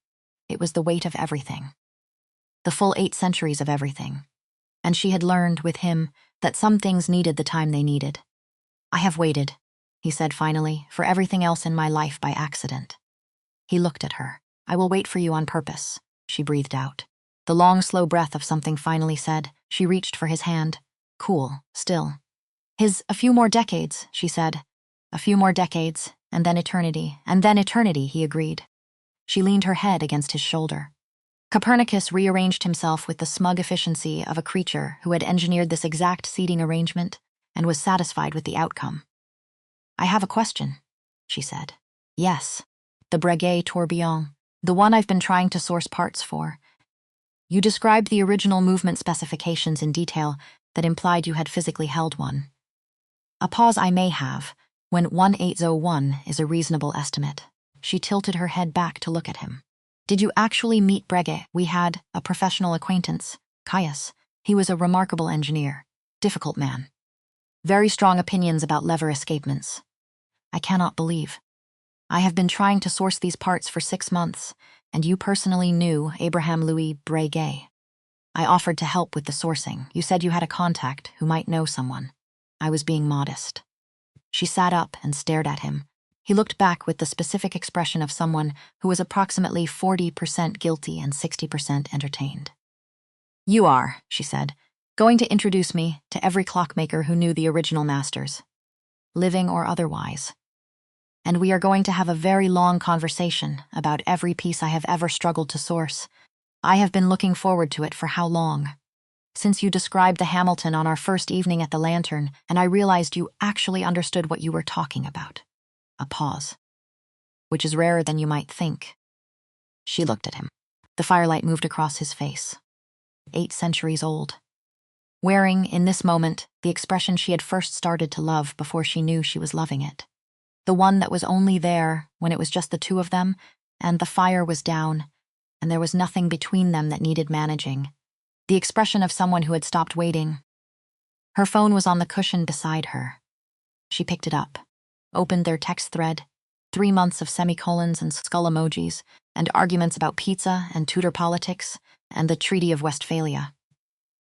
It was the weight of everything. The full 8 centuries of everything. And she had learned, with him, that some things needed the time they needed. "I have waited," he said finally, "for everything else in my life by accident." He looked at her. "I will wait for you on purpose," she breathed out. The long, slow breath of something finally said. She reached for his hand. Cool, still. "A few more decades," she said. "A few more decades, and then eternity, he agreed. She leaned her head against his shoulder. Copernicus rearranged himself with the smug efficiency of a creature who had engineered this exact seating arrangement and was satisfied with the outcome. "I have a question," she said. "Yes, the Breguet tourbillon, the one I've been trying to source parts for. You described the original movement specifications in detail that implied you had physically held one. A pause I may have, when 1801 is a reasonable estimate." She tilted her head back to look at him. "Did you actually meet Breguet?" "We had a professional acquaintance, Caius. He was a remarkable engineer. Difficult man. Very strong opinions about lever escapements. I cannot believe. I have been trying to source these parts for 6 months, and you personally knew Abraham Louis Breguet. I offered to help with the sourcing. You said you had a contact who might know someone. I was being modest." She sat up and stared at him. He looked back with the specific expression of someone who was approximately 40% guilty and 60% entertained. "You are," she said, "going to introduce me to every clockmaker who knew the original masters, living or otherwise. And we are going to have a very long conversation about every piece I have ever struggled to source. I have been looking forward to it for how long? Since you described the Hamilton on our first evening at the Lantern, and I realized you actually understood what you were talking about." A pause. "Which is rarer than you might think." She looked at him. The firelight moved across his face. 8 centuries old. Wearing, in this moment, the expression she had first started to love before she knew she was loving it. The one that was only there when it was just the two of them, and the fire was down, and there was nothing between them that needed managing. The expression of someone who had stopped waiting. Her phone was on the cushion beside her. She picked it up, opened their text thread, 3 months of semicolons and skull emojis, and arguments about pizza and Tudor politics and the Treaty of Westphalia.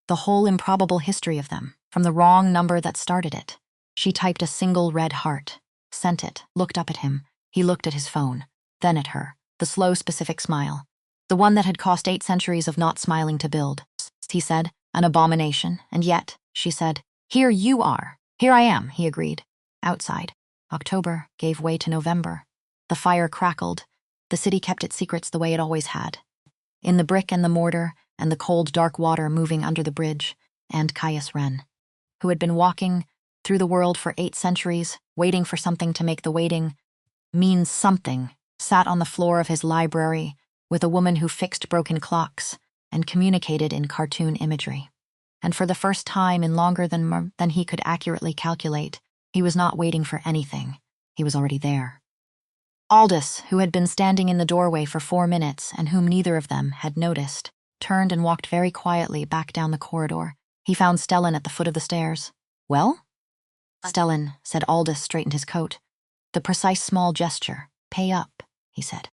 The whole improbable history of them, from the wrong number that started it. She typed a single red heart, sent it, looked up at him. He looked at his phone, then at her, the slow, specific smile. The one that had cost 8 centuries of not smiling to build. He said, an abomination, and yet, she said, here you are. Here I am, he agreed. Outside, October gave way to November. The fire crackled. The city kept its secrets the way it always had. In the brick and the mortar, and the cold, dark water moving under the bridge, and Caius Ren, who had been walking through the world for 8 centuries, waiting for something to make the waiting mean something, sat on the floor of his library with a woman who fixed broken clocks and communicated in cartoon imagery. And for the first time in longer than he could accurately calculate, he was not waiting for anything. He was already there. Aldous, who had been standing in the doorway for 4 minutes and whom neither of them had noticed, turned and walked very quietly back down the corridor. He found Stellan at the foot of the stairs. Well? Stellan, said Aldous, straightened his coat. The precise small gesture. Pay up, he said.